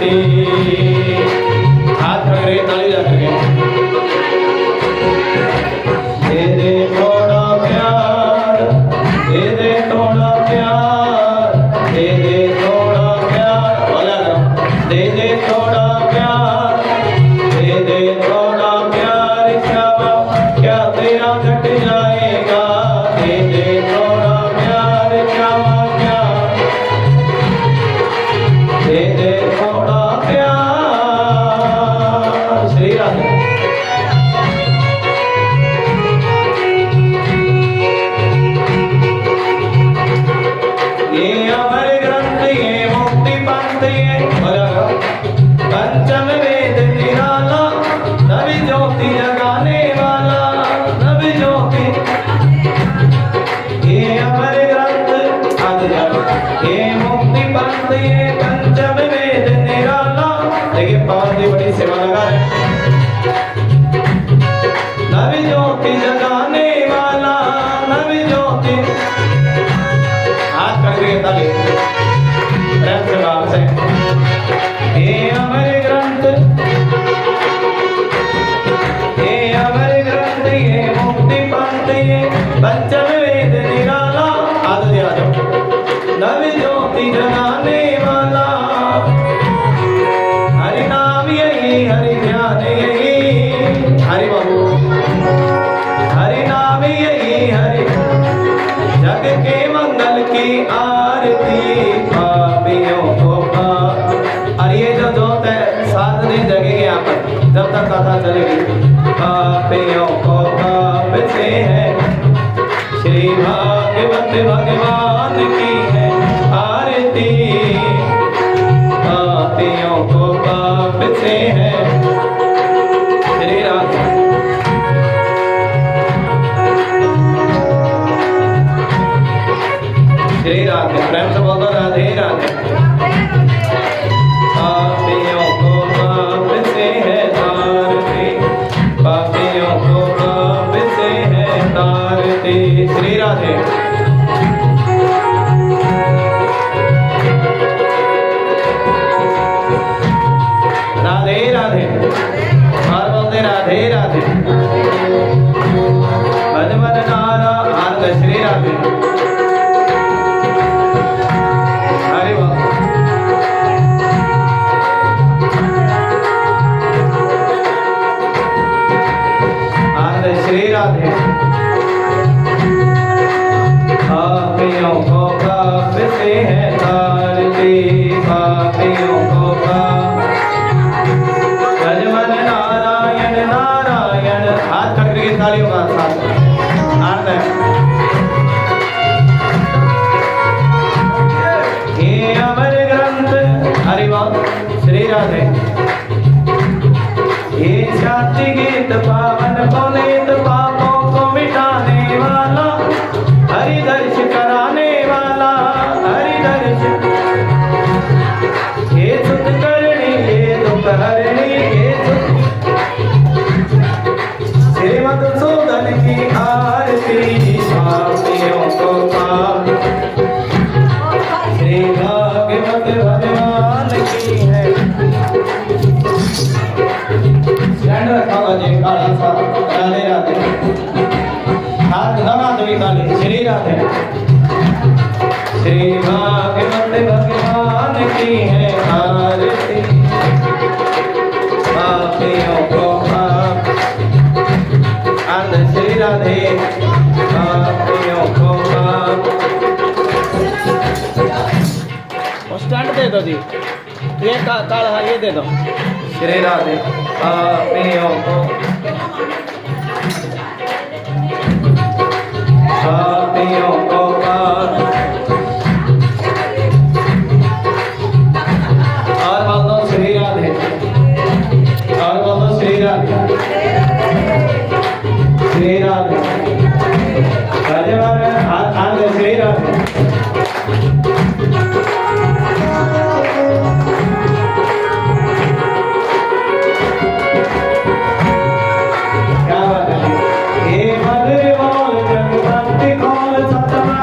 आरती। हाथ खड़े ताली जा करके दे दे थोड़ा प्यार, दे दे थोड़ा प्यार, दे दे थोड़ा प्यार, बोला दे दे थोड़ा प्यार, दे दे थोड़ा प्यार, क्या तेरा घट जाएगा, दे दे थोड़ा प्यार, क्या दे दे थोड़ा प्यार। श्री राधे। ये अमर ग्रंथ, ये मुक्ति पंथ, ये पंचम वेद निराला, नवी ज्योति जगाने वाला, नवी ज्योति। ये अमर ग्रंथ ये मुक्ति पंथ, ये पंचम वेद निराला। देखिए पवन जी बड़ी सेवा लगा रहे हैं। नवी ज्योति जगाने वाला, नवी ज्योति। हाथ करके ताली प्रेम से भाव से। ये अमर ग्रंथ, ये अमर ग्रंथ, ये मुक्ति पंथ, ये पंचम वेद निराला। आदि आदि नवी ज्योति जगाने वाला, हरि नाम यही, हरि ध्यान यही, हरि बाबू हरि नाम यही, हरि जग के मंगल की आरती, पापियों को पाप। और ये जो जोत है 7 दिन जगेगी यहाँ पर जब तक कथा चलेगी। पापियों को पाप से है, श्री भागवत भगवान की है आरती। पापियों को पाप से है। श्री राधे। श्री राधे। प्रेम से बोलो राधे राधे। पापियों को पाप से है तारती, पापियों को पाप से है तारती। श्री राधे। राधे राधे। और बोलते राधे राधे। भज मन नारा आनंद। श्री राधे। हरि बोल। आनंद। श्री राधे। पापियों को पाप से है तारती, पापियों को पाप। भज मन नारायण नारायण। हाथ खड़ करके तालियों का साथ। आनंद। ये अमर ग्रंथ। हरि बोल। श्री राधे। ये शांति गीत पावन पुनीत, पापों को मिटाने वाला, हरि दर्श कराने वाला, हरि दर्श। ये सुख करणी, ये दुख हरणी, ये श्री मधुसूदन की आरती। पापियों को पाप, श्री भागवत भगवान की है। स्टैंड रखा हुआ जी काला सा। राधे राधे। हाथ दबा दो ताली। श्री राधे। श्री भागवत भगवान की है आरती। पापियों को पाप। आनंद। श्री राधे। पापियों को पाप। स्टैंड दे दो जी। ये काला ये दे दो। श्री राधे। पापियों को पापियों को पाप। और बोलो श्री राधे। और बोलो श्री राधे। श्री राधे। राधे राधे। श्री राधे। क्या बात है। हे मधुर बोल जगवंती कौन सतमा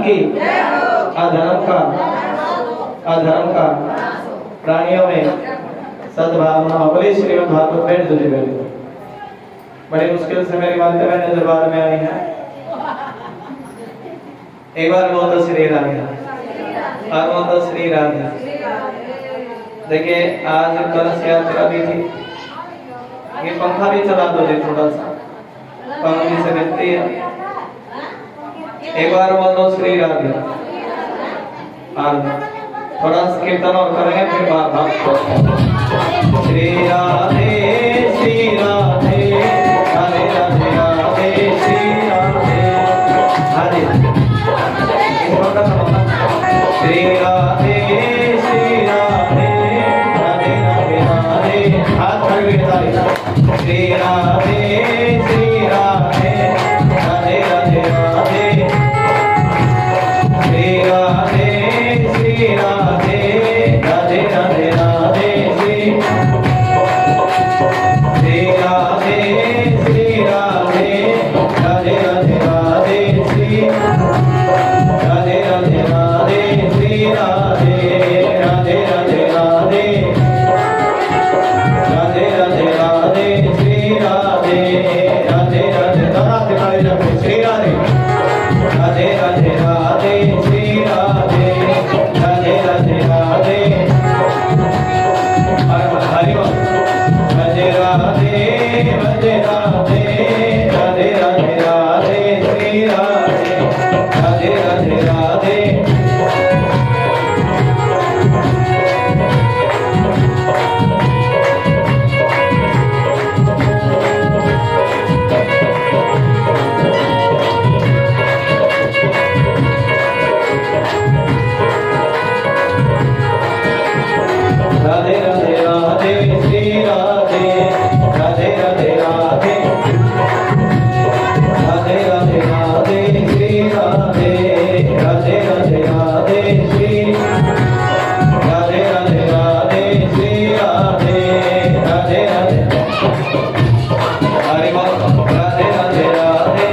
की, अधर्म का प्राणियों में सद्भावना। बोले श्रीमद् भागवत बैठ दूसरी बैठ। बड़ी मुश्किल से मेरी माता बहन दरबार में आई है। एक बार बोल तो श्री राधे, और बोल तो श्री राधे। देखिए आज कलश यात्रा भी थी, ये पंखा भी चला दो जी थोड़ा सा, पवन से मिलती है। एक बार बोल दो श्री राधे, और थोड़ा सा कीर्तन और करेंगे फिर बात श्री राधे श्री राधे हरे राधे राधे श्री राधे हरे श्री राधे श्री राधे राधे राधे राधे हाथ खड़े श्री राधे श्री राधे राधे राधे राधे श्री राधे श्री राधे राधे राधे राधे श्री राधे श्री राधे राधे राधे राधे श्री राधे राधे राधे श्री राधे राधे राधे राधे राधे राधे राधे श्री राधे राधे राधे राधे श्री राधे राधे राधे राधे श्री राधे राधे राधे राधे हरि बोल राधे राधे राधे राधे राधे राधे राधे श्री राधे राधे राधे राधे राधे राधे राधे श्री राधे राधे राधे राधे राधे राधे राधे श्री राधे राधे राधे राधे श्री राधे राधे राधे श्री राधे राधे राधे हरि बोल राधे राधे राधे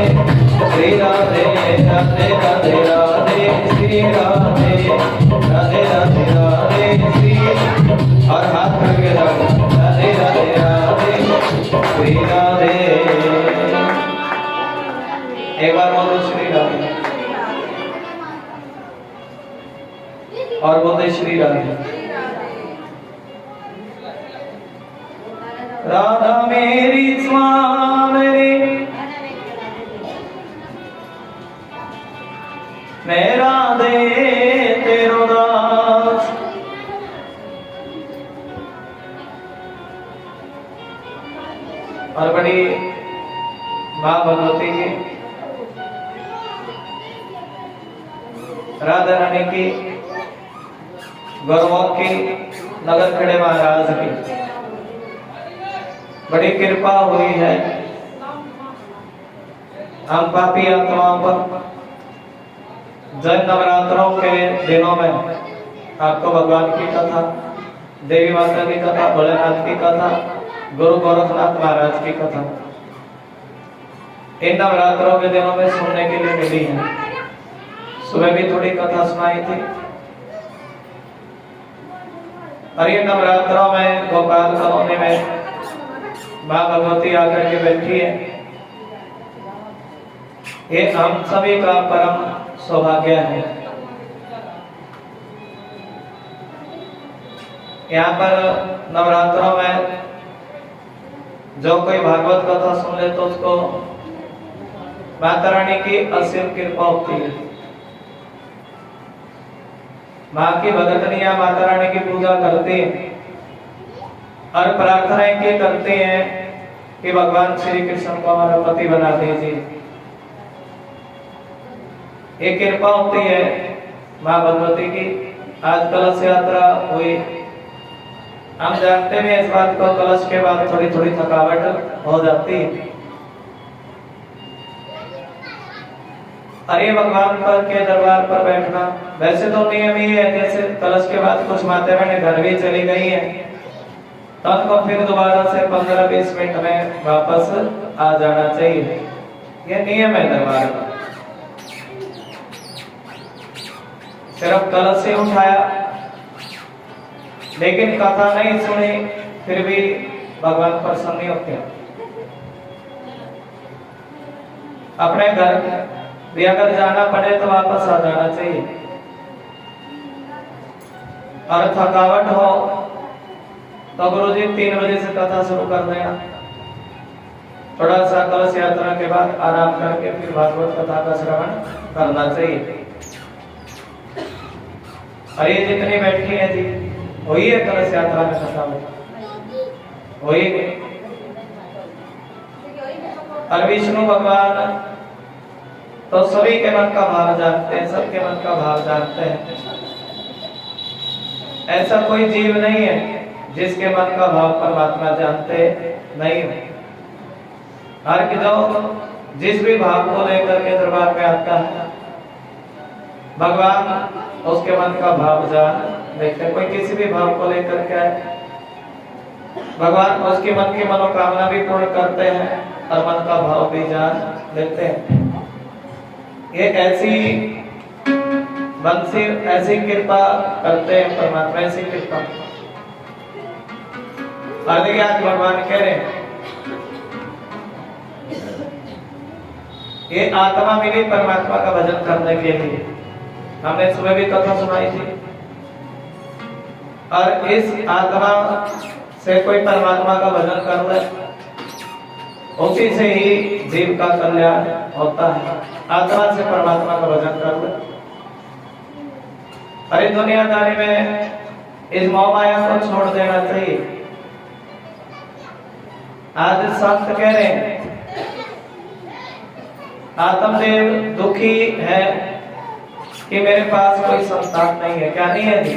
श्री राधे राधे राधे राधे श्री राधे राधे राधे राधे श्री और हाथ करके राधे राधे राधे श्री राधे। एक बार बोलो श्री राधे और बोलते श्री राधे। राधा मेरी स्वामी मैं राधे तेरो दास और बड़ी मां भगवती जी राधा रानी की गौरव की नगर खड़े महाराज की बड़ी कृपा हुई है हम पापी आत्माओं पर। जैन नवरात्रों के दिनों में आपको भगवान की कथा, देवी माता की कथा, भोलेनाथ की कथा, गुरु गोरखनाथ महाराज की कथा इन नवरात्रों के दिनों में सुनने के लिए मिली है। सुबह भी थोड़ी कथा सुनाई थी और ये नवरात्रों में गोपाल कॉलोनी में मां भगवती आकर के बैठी है। ये हम सभी का परम सौभाग्य है। यहाँ पर नवरात्रों में जो कोई भागवत कथा सुन ले तो उसको माता रानी की असीम कृपा होती है। माँ की भगतनियां माता रानी की पूजा करती हैं और प्रार्थनाएं की करते हैं कि भगवान श्री कृष्ण को हमारा पति बना दीजिए। एक कृपा होती है माँ भगवती की। आज कलश यात्रा हुई, हम जानते हैं इस बात को, कलश के बाद थोड़ी थोड़ी थकावट हो जाती है। अरे भगवान पर के दरबार पर बैठना वैसे तो नियम ही है, जैसे कलश के बाद कुछ माता बहनें घर भी चली गई हैं तो उनको फिर दोबारा से 15-20 मिनट में वापस आ जाना चाहिए। यह नियम है दरबार का। सिर्फ कलश से उठाया, लेकिन कथा नहीं सुनी, फिर भी भगवान प्रसन्न नहीं होते। अपने घर भी अगर जाना पड़े तो वापस आ जाना चाहिए, और थकावट हो तो गुरुजी 3 बजे से कथा शुरू कर देना, थोड़ा सा कलश यात्रा के बाद आराम करके फिर भागवत कथा का श्रवण करना चाहिए। और ये जितनी बैठी है जी, वही है कलश यात्रा में कथा में, वही है। और विष्णु भगवान तो सभी के मन का भाव जानते हैं, सबके मन का भाव जानते हैं। ऐसा कोई जीव नहीं है जिसके मन का भाव परमात्मा जानते नहीं है। हर की जो जिस भी भाव को लेकर के दरबार में आता है, भगवान उसके मन का भाव जान देखते हैं। कोई किसी भी भाव को लेकर के आए, भगवान उसके मन की मनोकामना भी पूर्ण करते हैं और मन का भाव भी जान लेते हैं। ये ऐसी बंसी ऐसी कृपा करते हैं परमात्मा, ऐसी कृपा। और देखिए आज भगवान कह रहे हैं, ये आत्मा मिली परमात्मा का भजन करने के लिए। हमने सुबह भी कथा सुनाई थी। और इस आत्मा से कोई परमात्मा का भजन कर ले, उसी से ही जीव का कल्याण होता है। आत्मा से परमात्मा का भजन कर ले। अरे दुनियादारी में इस मोह माया को छोड़ देना चाहिए। आज संत कह रहे हैं, आत्मदेव दुखी है कि मेरे पास कोई संतान नहीं है। क्या नहीं है जी?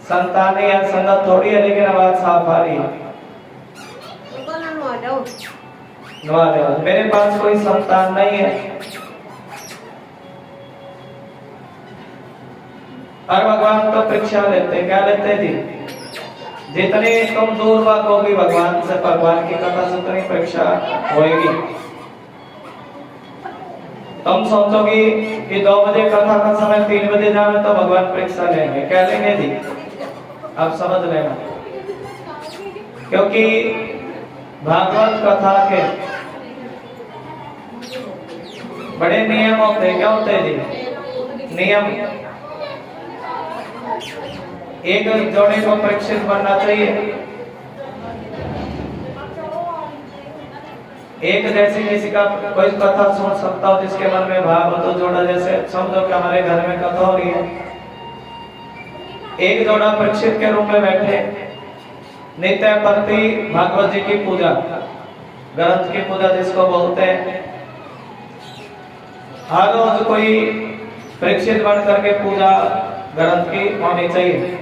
संतान नहीं है, संगत थोड़ी है, लेकिन आवाज साफ आ रही है। मेरे पास कोई संतान नहीं है। और भगवान तो परीक्षा लेते हैं। क्या लेते हैं जी? जितने तुम दूर बात होगी भगवान से, भगवान की कथा से उतनी परीक्षा होगी। तुम सोचोगी कि 2 बजे कथा का समय 3 बजे जावे तो भगवान परीक्षा लेंगे। क्या लेंगे जी? आप समझ लेना। क्योंकि भागवत कथा के बड़े नियम होते हैं। क्या होते हैं जी? नियम। एक जोड़े को परीक्षित बनना चाहिए। एक जैसे किसी का कोई कथा सुन सकता हो जिसके मन में भाव हो, तो जोड़ा जैसे समझो कि हमारे घर में कथा हो रही है, एक जोड़ा परीक्षित के रूप में बैठे नित्य प्रति भागवत जी की पूजा, ग्रंथ की पूजा जिसको बोलते हैं, हर रोज कोई परीक्षित बन करके पूजा ग्रंथ की होनी चाहिए।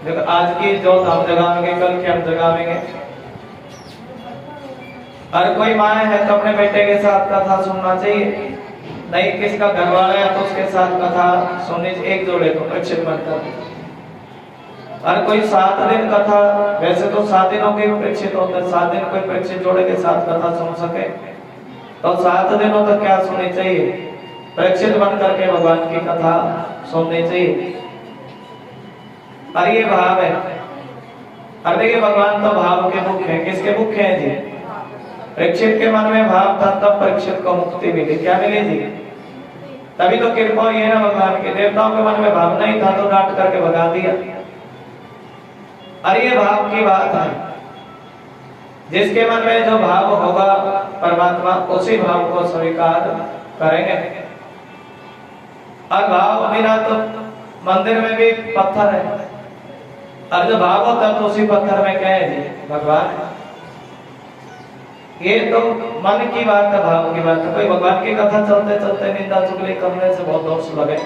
देखो आज की जो हम जगाएंगे, कल की हम जगाएंगे। और कोई माँ है तो अपने बेटे के साथ कथा सुनना चाहिए। नहीं किसी का घर वाला है तो उसके साथ कथा सुननी चाहिए। एक जोड़े को परीक्षित बनकर। और कोई 7 दिन कथा, वैसे तो 7 दिनों के परीक्षित होते हैं, 7 दिन कोई परीक्षित जोड़े के साथ कथा सुन सके तो 7 दिनों तक क्या सुननी चाहिए? परीक्षित बन करके भगवान की कथा सुननी चाहिए। और ये भाव है। और देखिए भगवान तो भाव के मुख है। किसके मुख है जी? परीक्षित के मन में भाव था तब परीक्षित को मुक्ति मिली। क्या मिली जी? तभी तो कृपा हुई है ना भगवान के। देवताओं के मन में भाव नहीं था तो डांट करके भगा दिया। और ये भाव की बात है। जिसके मन में जो भाव होगा परमात्मा उसी भाव को स्वीकार करेंगे। और भाव बिना तो मंदिर में भी पत्थर है, और जो भाव होता तो उसी पत्थर में क्या है जी? भगवान है। ये तो मन की बात है, भाव की बात है। कोई भगवान की कथा चलते चलते निंदा चुगली करने से बहुत दोष लगे,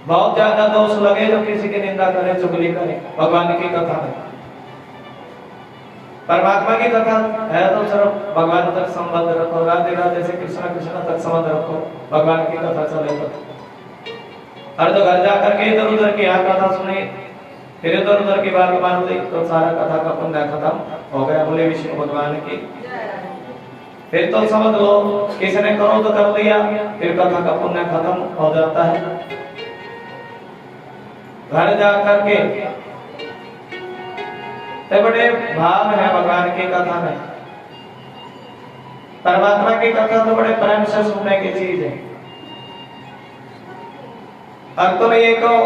बहुत ज्यादा दोष लगे जो किसी की निंदा करे, चुगली करे भगवान की कथा में। परमात्मा की कथा है तो सिर्फ भगवान तक संबंध रखो, राधे राधे से कृष्ण कृष्ण तक संबंध रखो, भगवान की कथा चले तो। और जो घर जाकर के इधर उधर की यहाँ कथा सुनी, फिर इधर उधर की बात मान ली तो सारा कथा का पुण्य खत्म हो गया। बोले विष्णु भगवान की। फिर तो समझ लो किसी ने करो तो कर लिया, फिर कथा का पुण्य खत्म हो जाता है। घर जा करके तो बड़े भाव है भगवान की कथा में। परमात्मा की कथा तो बड़े प्रेम से सुनने की चीज है। और तुम ये कहो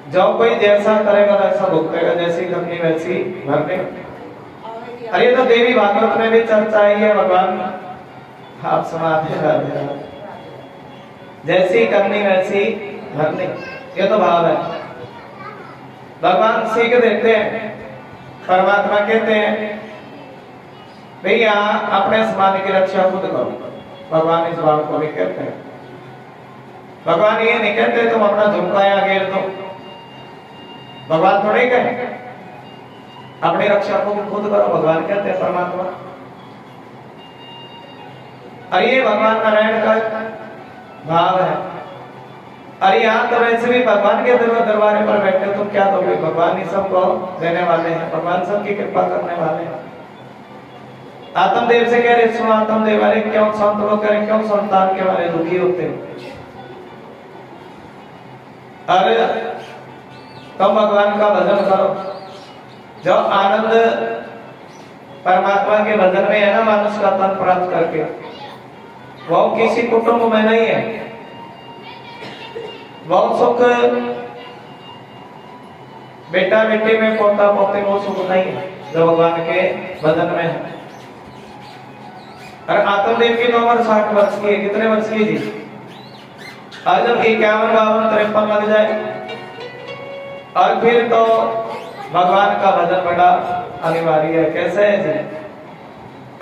जो कोई जैसा करेगा वैसा भुगतेगा, जैसी करनी वैसी भरने। अरे तो देवी भागवत में भी चर्चा आई है, भगवान आप समाधि जैसी करनी वैसी भरनी, ये तो भाव है। भगवान सीख देते हैं, परमात्मा कहते हैं भैया अपने समाधि की रक्षा खुद करो। भगवान इस बात को भी कहते हैं। भगवान ये नहीं कहते तुम अपना झुमकाया घेर दो। भगवान थोड़े कहे अपनी रक्षा को खुद करो, भगवान कहते हैं परमात्मा। और ये भगवान नारायण का भाव है। अरे यहाँ तो वैसे भी भगवान के दरबार पर बैठे तुम क्या दोगे? भगवान ही सबको देने वाले हैं, भगवान सबकी कृपा करने वाले हैं। आत्मदेव से कह रहे सुनो आत्मदेव, अरे क्यों संत लोग करें, क्यों संतान के बारे दुखी होते हो? अरे तुम भगवान का भजन करो। जो आनंद परमात्मा के भजन में है ना, मानुष का तन प्राप्त करके, वो किसी कुटुंब में नहीं है। बहुत सुख बेटा बेटी में, पोता पोते वो सुख नहीं है जो भगवान के भजन में है। और आत्मदेव की उम्र 60 वर्ष की है। कितने वर्ष की थी? आज जब 51, 52, 53 लग जाए और फिर तो भगवान का भजन बड़ा अनिवार्य है। कैसे है जी?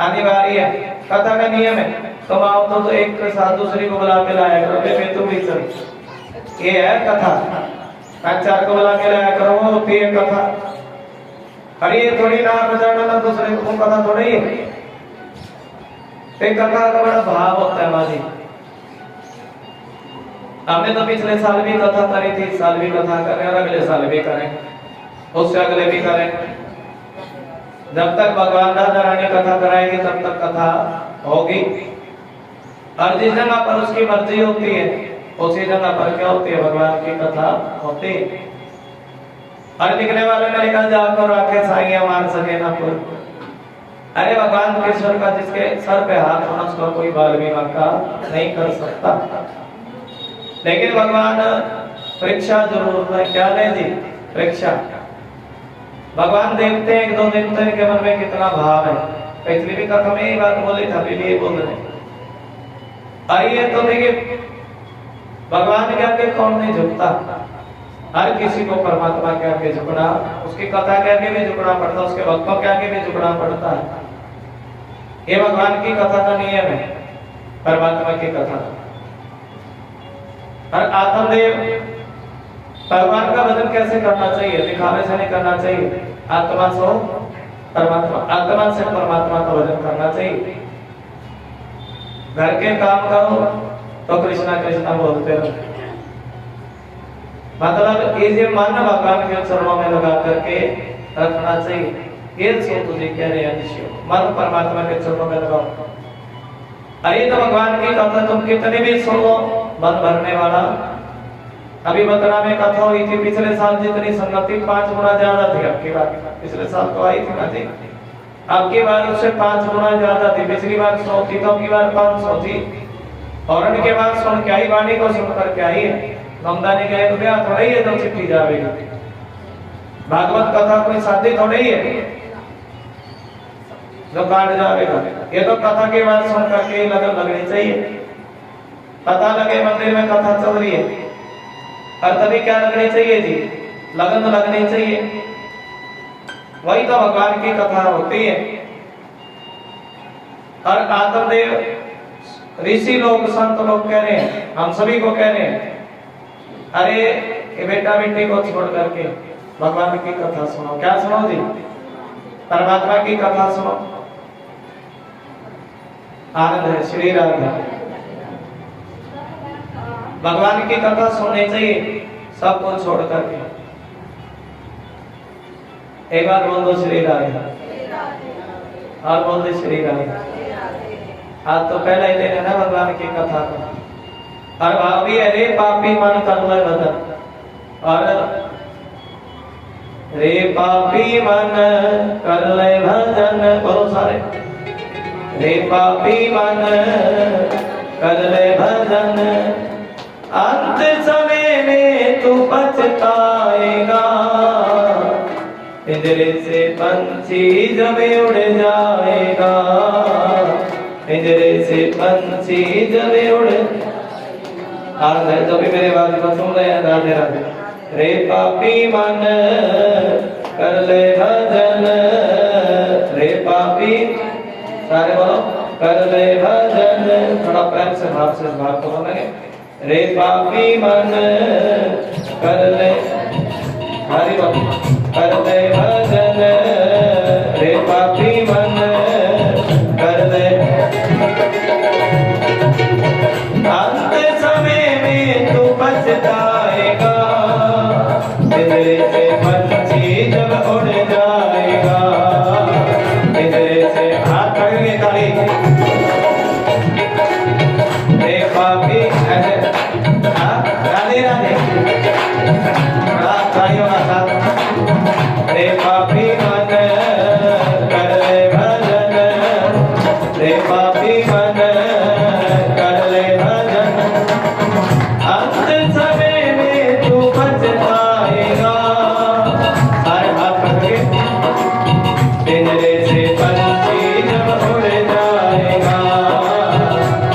अनिवार्य है। कथा का नियम है, तुम आओ तो एक साथ दूसरी को बुला के लाया करो, फिर तुम भी चल। ये है कथा। 5-4 को बुला के लाया करो, वो होती है कथा। अरे ये थोड़ी ना बजाना ना दूसरे को, कथा थोड़ी है। एक कथा का बड़ा भाव होता है हमारी। हमने तो पिछले साल भी कथा करी थी, इस साल भी कथा करें और अगले साल भी करें, उससे अगले भी करें। जब तक भगवान राधा रानी कथा कराएंगे तब तक कथा होगी। और जिस जगह पर उसकी मर्जी होती है उसी जगह पर क्या होती है? भगवान की कथा होती है। और लिखने वाले ने लिखा जाकर आके साइयां मार सके ना कोई। अरे भगवान के सर का जिसके सर पे हाथ होना उसका कोई बाल भी मक्का नहीं कर सकता। लेकिन भगवान परीक्षा जरूर है। क्या ले जी? परीक्षा। भगवान देखते हैं 1-2 दिन तो इनके मन में कितना भाव है। पिछली भी कथा में ये बात बोली था, अभी ये बोल रहे। आइए तो देखिए भगवान के आगे कौन नहीं झुकता? हर किसी को परमात्मा के आगे झुकना, उसकी कथा के आगे भी झुकना पड़ता है, उसके भक्तों के आगे भी झुकना पड़ता है। ये भगवान की कथा का नियम है, परमात्मा की कथा। और आत्मदेव भगवान का भजन कैसे करना चाहिए? दिखावे से नहीं करना चाहिए। आत्मा से परमात्मा, आत्मा से परमात्मा का भजन करना चाहिए। घर के काम करो तो कृष्णा कृष्णा बोलते रहो। मतलब ये मन भगवान के चरणों में लगा करके रखना चाहिए। ये सो तुझे कह रहे हैं, मन परमात्मा के चरणों में लगाओ। अरे तो भगवान की कथा तुम कितने भी सुन लो, मन भरने वाला। अभी मथुरा में कथा हुई थी, पिछले साल जितनी संगति 5 गुना ज्यादा थी। आपकी बात पिछले साल तो आई थी ना जी, आपकी बार उससे 5 गुना ज्यादा थी। पिछली बार 100 थी तो आपकी बार 500 थी। और उनके बाद सुन के आई, वाणी को सुनकर के आई है। नंदानी गए तो क्या थोड़ी है जो चिट्ठी जावेगी। भागवत कथा कोई शादी थोड़ी है जो काट जावेगा। ये तो कथा के बाद सुन करके लगन लगनी चाहिए। पता लगे मंदिर में कथा चल रही है और तभी क्या लगनी चाहिए जी? लगन लगनी चाहिए। वही तो भगवान की कथा होती है। और आत्मदेव ऋषि लोग संत लोग कह रहे हैं, हम सभी को कह रहे हैं, अरे ये बेटा बेटी को छोड़ करके भगवान की कथा सुनो। क्या सुनो जी? परमात्मा की कथा सुनो। आनंद है, श्री राधा। भगवान की कथा सुननी चाहिए सब कुछ छोड़ करके। एक बार बोल दो श्री राधा, और बोल दो श्री राधा। आज तो पहला ही दिन है ना भगवान की कथा का। और भाभी अरे पापी मन कर ले भजन, और रे पापी मन कर ले भजन, बहुत सारे रे पापी मन कर ले भजन, अंत समय में तू पछताएगा, पिंजरे से पंछी जब उड़ जाएगा, पिंजरे से पंछी जब उड़। आज जो भी मेरे बात को सुन रहे हैं, राधे राधे। रे पापी मन कर ले भजन, रे पापी सारे बोलो कर ले भजन, थोड़ा प्रेम से भाव से भाव को बोलेंगे। रे पापी मन कर ले, हरि बोल कर ले भजन, रे पापी मन कर ले, अंत समय में तू पछताएगा, पिंजरे से पंछी जब उड़ जाएगा, पिंजरे से हाथ पकड़ेंगे ताली। रे पापी ऐसे राधे राधे तालियों का साथ। रे पापी मन कर ले भजन, रे पापी मन कर ले भजन, अंत समय में तू पछताएगा, सारे हाथ पकड़े। पिंजरे से पंछी जब उड़ जाएगा,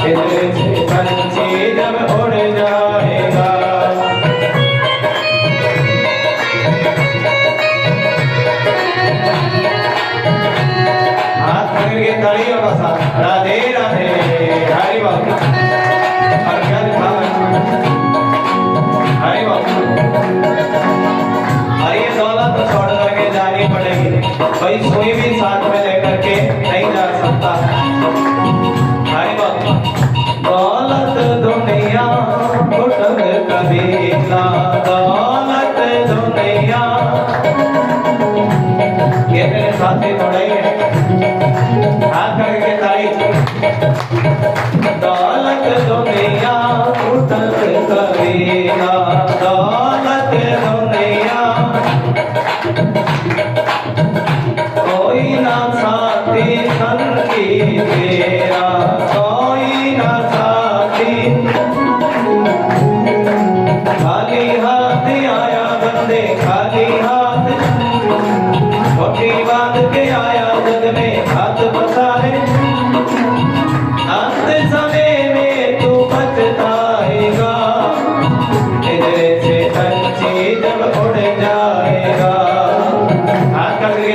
पिंजरे से पंछी जब उड़ जाएगा। हाथ पकड़ के तालियों का साथ। राधे राधे हरि बोल, और क्या लिखा है हरि बोल। और ये दौलत तो छोड़ करके जानी पड़ेगी भाई, कोई भी साथ में लेकर के नहीं जा सकता। हरि बोल। दौलत दुनिया कुटुंब कबीला, दौलत दुनिया, ये मेरे साथी थोड़ा ही है, हाथ करके ताली। दौलत दुनिया कुटुंब कबीला, दौलत दुनिया, कोई ना साथी संगी तेरा, कोई ना साथी, खाली हाथ आया बंदे खाली हाथ, छोटी बात के आया जग में हाथ पसारे, अंत समय में तू पछताएगा, पिंजरे से पंछी जब उड़ जाएगा। हाथ करके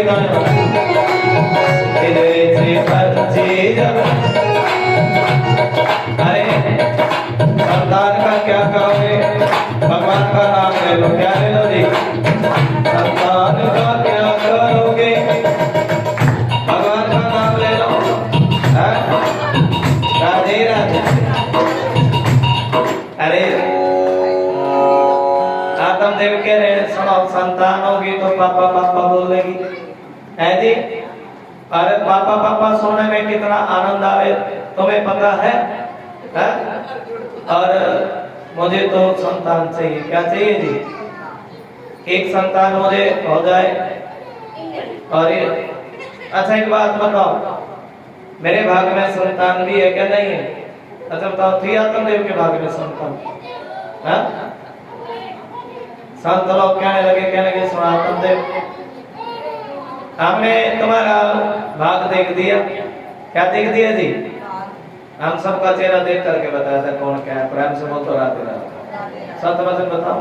पिंजरे से पंछी जब। अरे संतान का क्या करोगे, भगवान का नाम ले लो, क्या ले लो जी, संतान का क्या करोगे, भगवान का नाम ले लो। राधे राधे। अरे आदम देव के सुनो, संतान होगी तो पापा पापा बोलेगी है जी। अरे पापा पापा सुनने में कितना आनंद आवे तुम्हें पता है? और मुझे तो संतान चाहिए, क्या चाहिए जी? एक संतान मुझे हो जाए। और अच्छा एक बात बताओ, मेरे भाग में संतान भी है क्या नहीं है? अच्छा बताओ, थी आत्म देव के भाग में संतान? संत लोग कहने लगे सुना आत्म देव, हमने तुम्हारा भाग देख दिया। क्या देख दिया जी? हम सबका चेहरा देख करके बताया था कौन क्या है। प्रेम से बोल तो राधे राधे। सत्य वचन बताओ।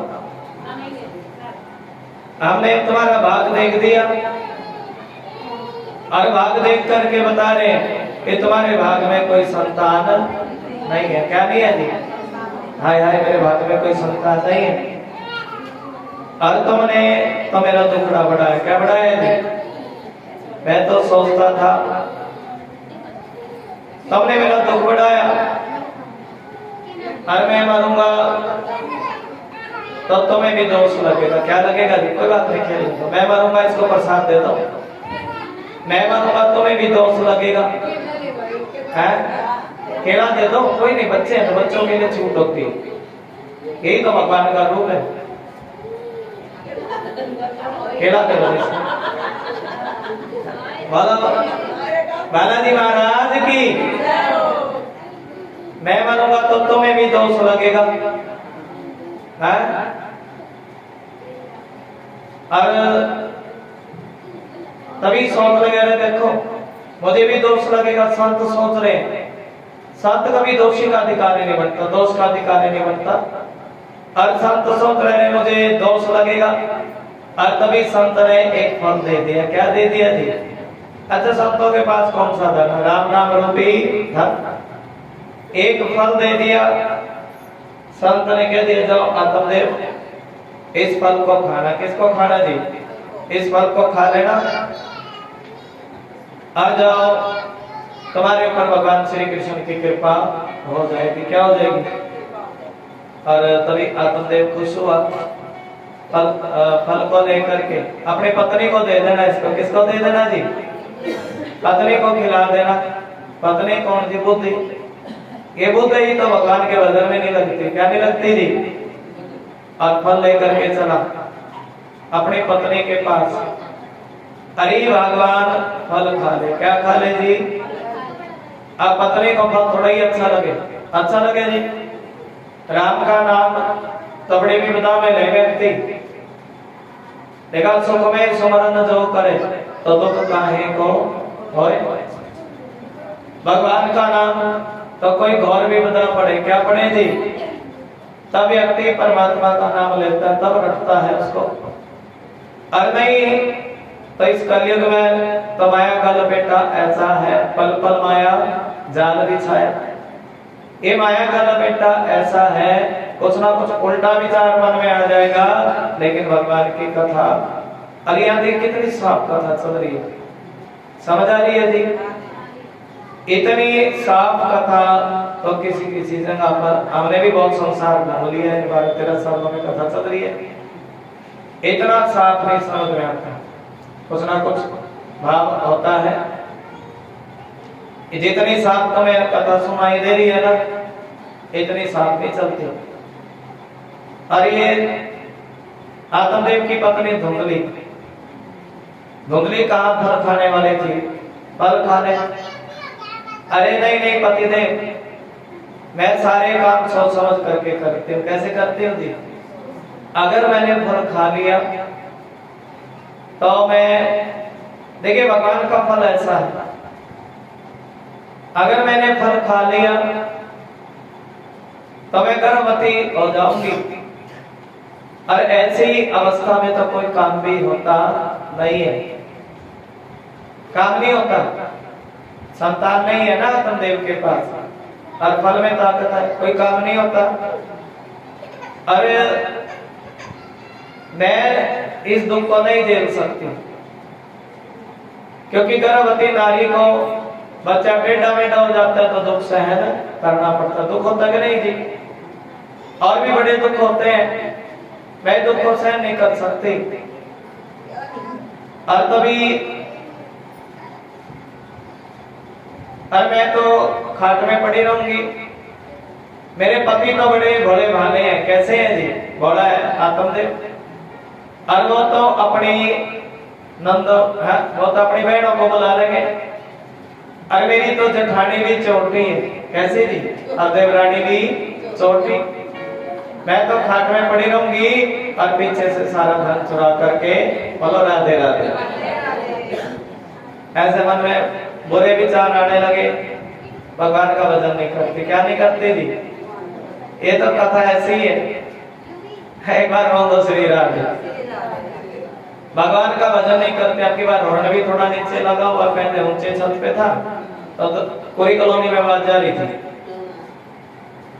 हमने तुम्हारा भाग देख दिया और भाग देख करके बता रहे कि तुम्हारे भाग में कोई संतान नहीं है। क्या नहीं है जी? हाय हाय मेरे भाग में कोई संतान नहीं है। और तुमने तो मेरा दुखड़ा बढ़ाया। क्या बढ़ाया जी? मैं तो सोचता था, तुमने मेरा दुख बढ़ाया और मैं मरूंगा तो तुम्हें भी दोष लगेगा। क्या लगेगा जी? कोई बात नहीं, खेल मैं मरूंगा, इसको प्रसाद दे दो। मैं मरूंगा तुम्हें भी दोष लगेगा, है? केला दे दो, कोई नहीं, बच्चे हैं तो बच्चों के लिए छूट होती है। यही तो भगवान का रूप है। केला दे दो बालाजी महाराज की। मैं मानूंगा तो तुम्हें भी दोष लगेगा, है? और तभी सोच रहे, देखो मुझे भी दोष लगेगा। संत सोच रहे, संत कभी दोषी का अधिकारी नहीं बनता, दोष का अधिकारी नहीं बनता। और संत सोच रहे मुझे दोष लगेगा, और तभी संत ने एक फल दे दिया। क्या दे दिया जी? अच्छा, संतों के पास कौन सा धन? राम नाम रूपी धन। एक फल दे दिया। संत ने कह दिया, जाओ आत्मदेव इस फल को खाना। किसको खाना जी? इस फल को खा लेना, आ जाओ, तुम्हारे ऊपर भगवान श्री कृष्ण की कृपा हो जाएगी। क्या हो जाएगी? और तभी आत्मदेव खुश हुआ। फल को लेकर के अपनी पत्नी को दे देना। इसको किसको दे देना जी? पत्नी को खिला देना। पत्नी कौन सी? बुद्धि। ये बुद्धि ही तो भगवान के भजन में नहीं लगती। क्या नहीं लगती जी? और फल लेकर के चला अपनी पत्नी के पास। अरे भगवान फल खा ले। क्या खा ले जी? अब पत्नी को फल थोड़ा ही अच्छा लगे, अच्छा लगे जी? राम का नाम तो बड़ी विपदा में ले व्यक्ति, देखा सुख में सुमरन जो करे तो दुख काहे को होए। भगवान का नाम तो कोई घोर विपदा पड़े, क्या पड़े जी? तब व्यक्ति परमात्मा का नाम लेता है, तब रटता है उसको। और नहीं तो इस कलयुग में तो माया का लपेटा ऐसा है, पल पल माया जाल बिछाया। ये माया का लपेटा ऐसा है, कुछ ना कुछ उल्टा विचार मन में आ जाएगा। लेकिन भगवान की कथा, अरे यहाँ देख कितनी साफ कथा चल रही है, समझ आ रही है जी? इतनी साफ कथा तो किसी जगह पर हमने भी बहुत संसार घूम लिया है, 12-13 सालों में कथा चल रही है, इतना साफ नहीं समझ में आता, कुछ ना कुछ भाव होता है। जितनी साफ तुम्हें कथा सुनाई दे रही है ना, इतनी साफ नहीं चलती। और ये आत्मदेव की पत्नी धुंधली, धुंधली कहाँ फल खाने वाले थी? फल खाने। अरे नहीं नहीं पतिदेव, मैं सारे काम सोच समझ करके करती हूँ। कैसे करती हूँ जी? अगर मैंने फल खा लिया तो मैं, देखिए भगवान का फल ऐसा है, अगर मैंने फल खा लिया तो मैं गर्भवती हो जाऊंगी। और ऐसी अवस्था में तो कोई काम भी होता नहीं है, काम नहीं होता, संतान नहीं है ना आत्मदेव के पास, और फल में ताकत है, कोई काम नहीं होता। अरे मैं इस दुख को नहीं झेल सकती, क्योंकि गर्भवती नारी को बच्चा टेढ़ा मेढ़ा हो जाता है तो दुख सहन करना पड़ता। दुख होता कि नहीं जी? और भी बड़े दुख होते हैं, मैं दुख को सहन नहीं कर सकती। और तभी और मैं तो खाट में पड़ी रहूंगी। मेरे पति तो बड़े भोले भाले हैं। कैसे हैं जी? भोला है आत्मदेव। और वो तो अपनी नंद, वो तो अपनी बहनों को बुला लेंगे। और मेरी तो जेठानी भी चोटी है। कैसे जी? और देवरानी भी चोटी। मैं तो खाट में पड़ी रहूंगी और पीछे से सारा धन चुरा करके बोलो राधे राधे। ऐसे मन में बुरे विचार आने लगे, भगवान का भजन नहीं करते। क्या नहीं करते जी? ये तो कथा ऐसी ही है। एक बार बोल दो श्री राधे। भगवान का भजन नहीं करते। आपकी बार हॉर्न भी थोड़ा नीचे लगा हुआ, पहले ऊंचे छत पे था तो पूरी कॉलोनी में आवाज जा रही थी।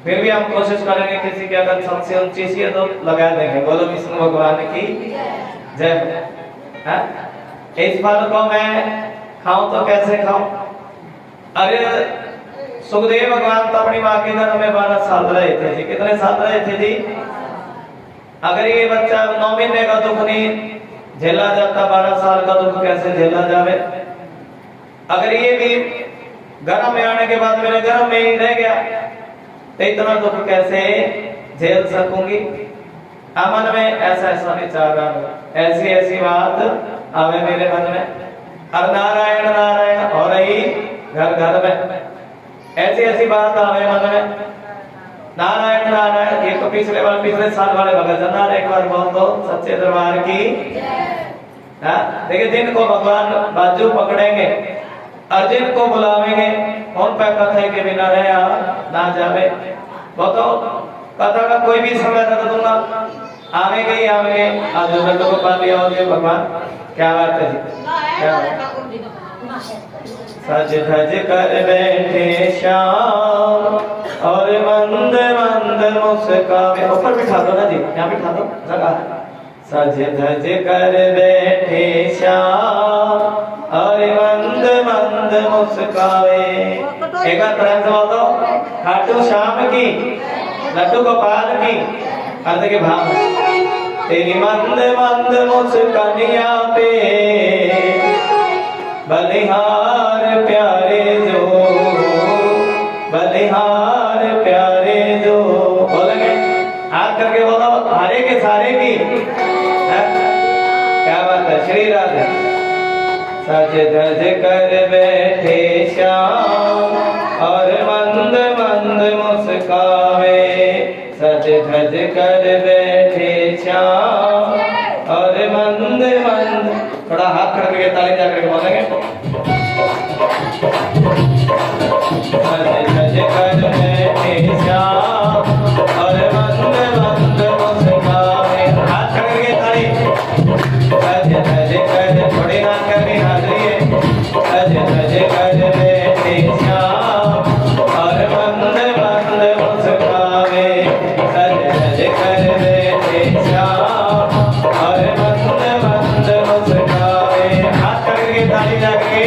फिर भी हम कोशिश करेंगे किसी की अगर सबसे ऊंची सी है तो लगा देंगे। बोलो विष्णु भगवान की जय। इस फल को मैं खाऊं तो कैसे खाऊं? अरे सुखदेव भगवान तो अपनी माँ के घर में 12 साल रहे थे जी। कितने साल रहे थे जी? अगर ये बच्चा 9 महीने का दुख नहीं झेला जाता, 12 साल का दुख कैसे झेला जावे? अगर ये भी गर्भ में आने के बाद मेरे गर्भ में ही रह गया, तो इतना दुख कैसे झेल सकूंगी। मन में ऐसा ऐसा विचार आवे, ऐसी ऐसी बात आवे मेरे मन में। और नारायण नारायण हो रही घर घर में, ऐसी ऐसी बात आवे मन में। नारायण नारायण, ये तो पिछले साल वाले भगत जन, एक बार बोल दो सच्चे दरबार की। देखिए, जिनको भगवान बाजू पकड़ेंगे और जिनको बुलावेंगे उन पे कथे के बिना रहे ना जावे। वो तो कथा का कोई भी समय रख दूंगा, आवेंगे ही आवेंगे। आज लड्डू को पा लिया हो भगवान, क्या बात है जी, क्या बात। सज धज कर बैठे श्याम और मंद मंद मुस्कावे। ऊपर बिठा दो ना जी, यहाँ बिठा दो जगह। सज धज कर बैठे श्याम और मंद मंद मुस्कावे। एक बार प्रेम से बोल दो, खाटू श्याम की लड्डू गोपाल की। अर्थ के भाव, तेरी मंद मंद मुस्कानिया पे बलिहार प्यारे जो, बलिहार प्यारे जो। बोलेंगे हाथ करके बोलो, हरे के सारे की। क्या बात है, श्री राधे। सज धज कर बैठे श्याम और मंद मंद मुस्कावे। सज धज कर बैठे श्याम और मंद मंद। थोड़ा हाथ खड़ के ताली जा करके बोलेंगे। सज धज कर बैठे श्याम और मंद मंद मुस्कावे। हाथ खड़ के ताली। सज धज कर, थोड़ी ना करनी हाजरी है। सज धज कर बैठे श्याम और मंद मंद मुस्कावे। सज धज कर बैठे श्याम और मंद मंद मुस्कावे। हाथ करके ताली जाके।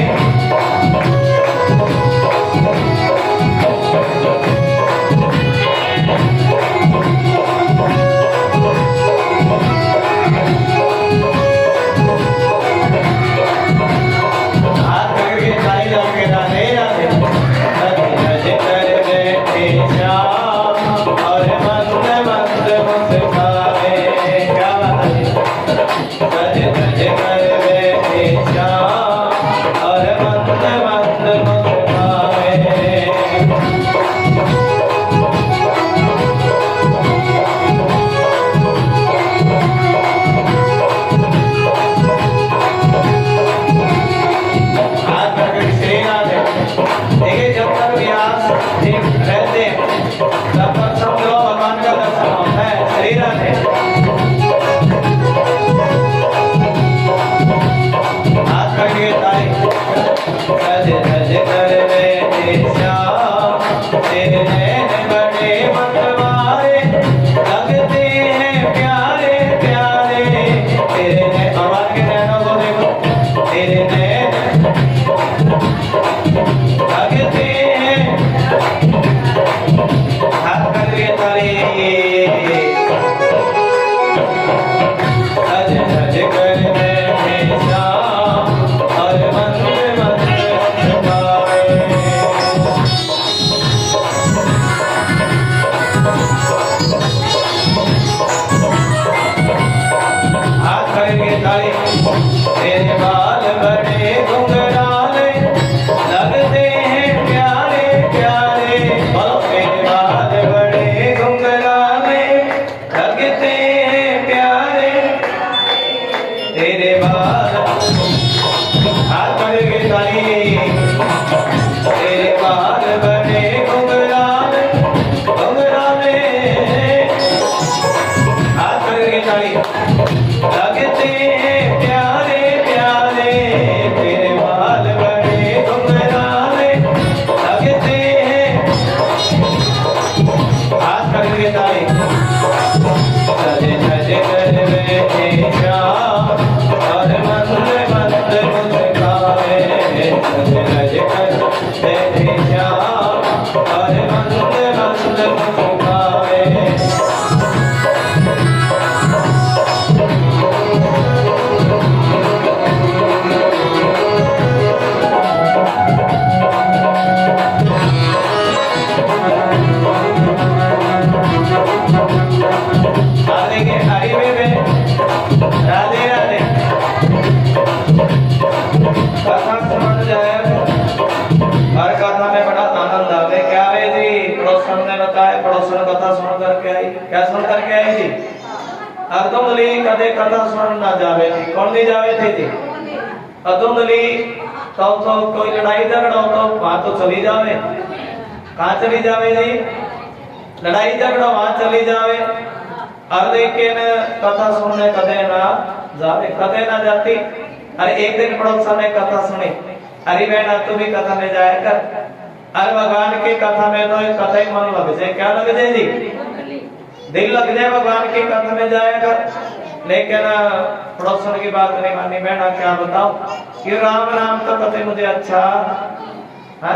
अधुंधली कदे कथा सुन ना जावे थी। कौन नहीं जावे थे जी? अधुंधली तो कोई लड़ाई झगड़ा हो तो वहां तो चली जावे। कहाँ चली जावे जी? लड़ाई झगड़ा वहां चली जावे। और लेकिन कथा सुनने कदे ना जावे, कदे ना जाती। अरे एक दिन पड़ोसन ने कथा सुनी, अरे बेटा तू भी कथा में जाया कर। अरे भगवान की कथा में तो कथा ही मन लग जाए। क्या लग जाए जी? दिल लग जाए भगवान की कथा में जाया कर। लेकिन पड़ोसन की बात नहीं मानी। बेटा क्या बताओ कि राम नाम तो कथे मुझे अच्छा है,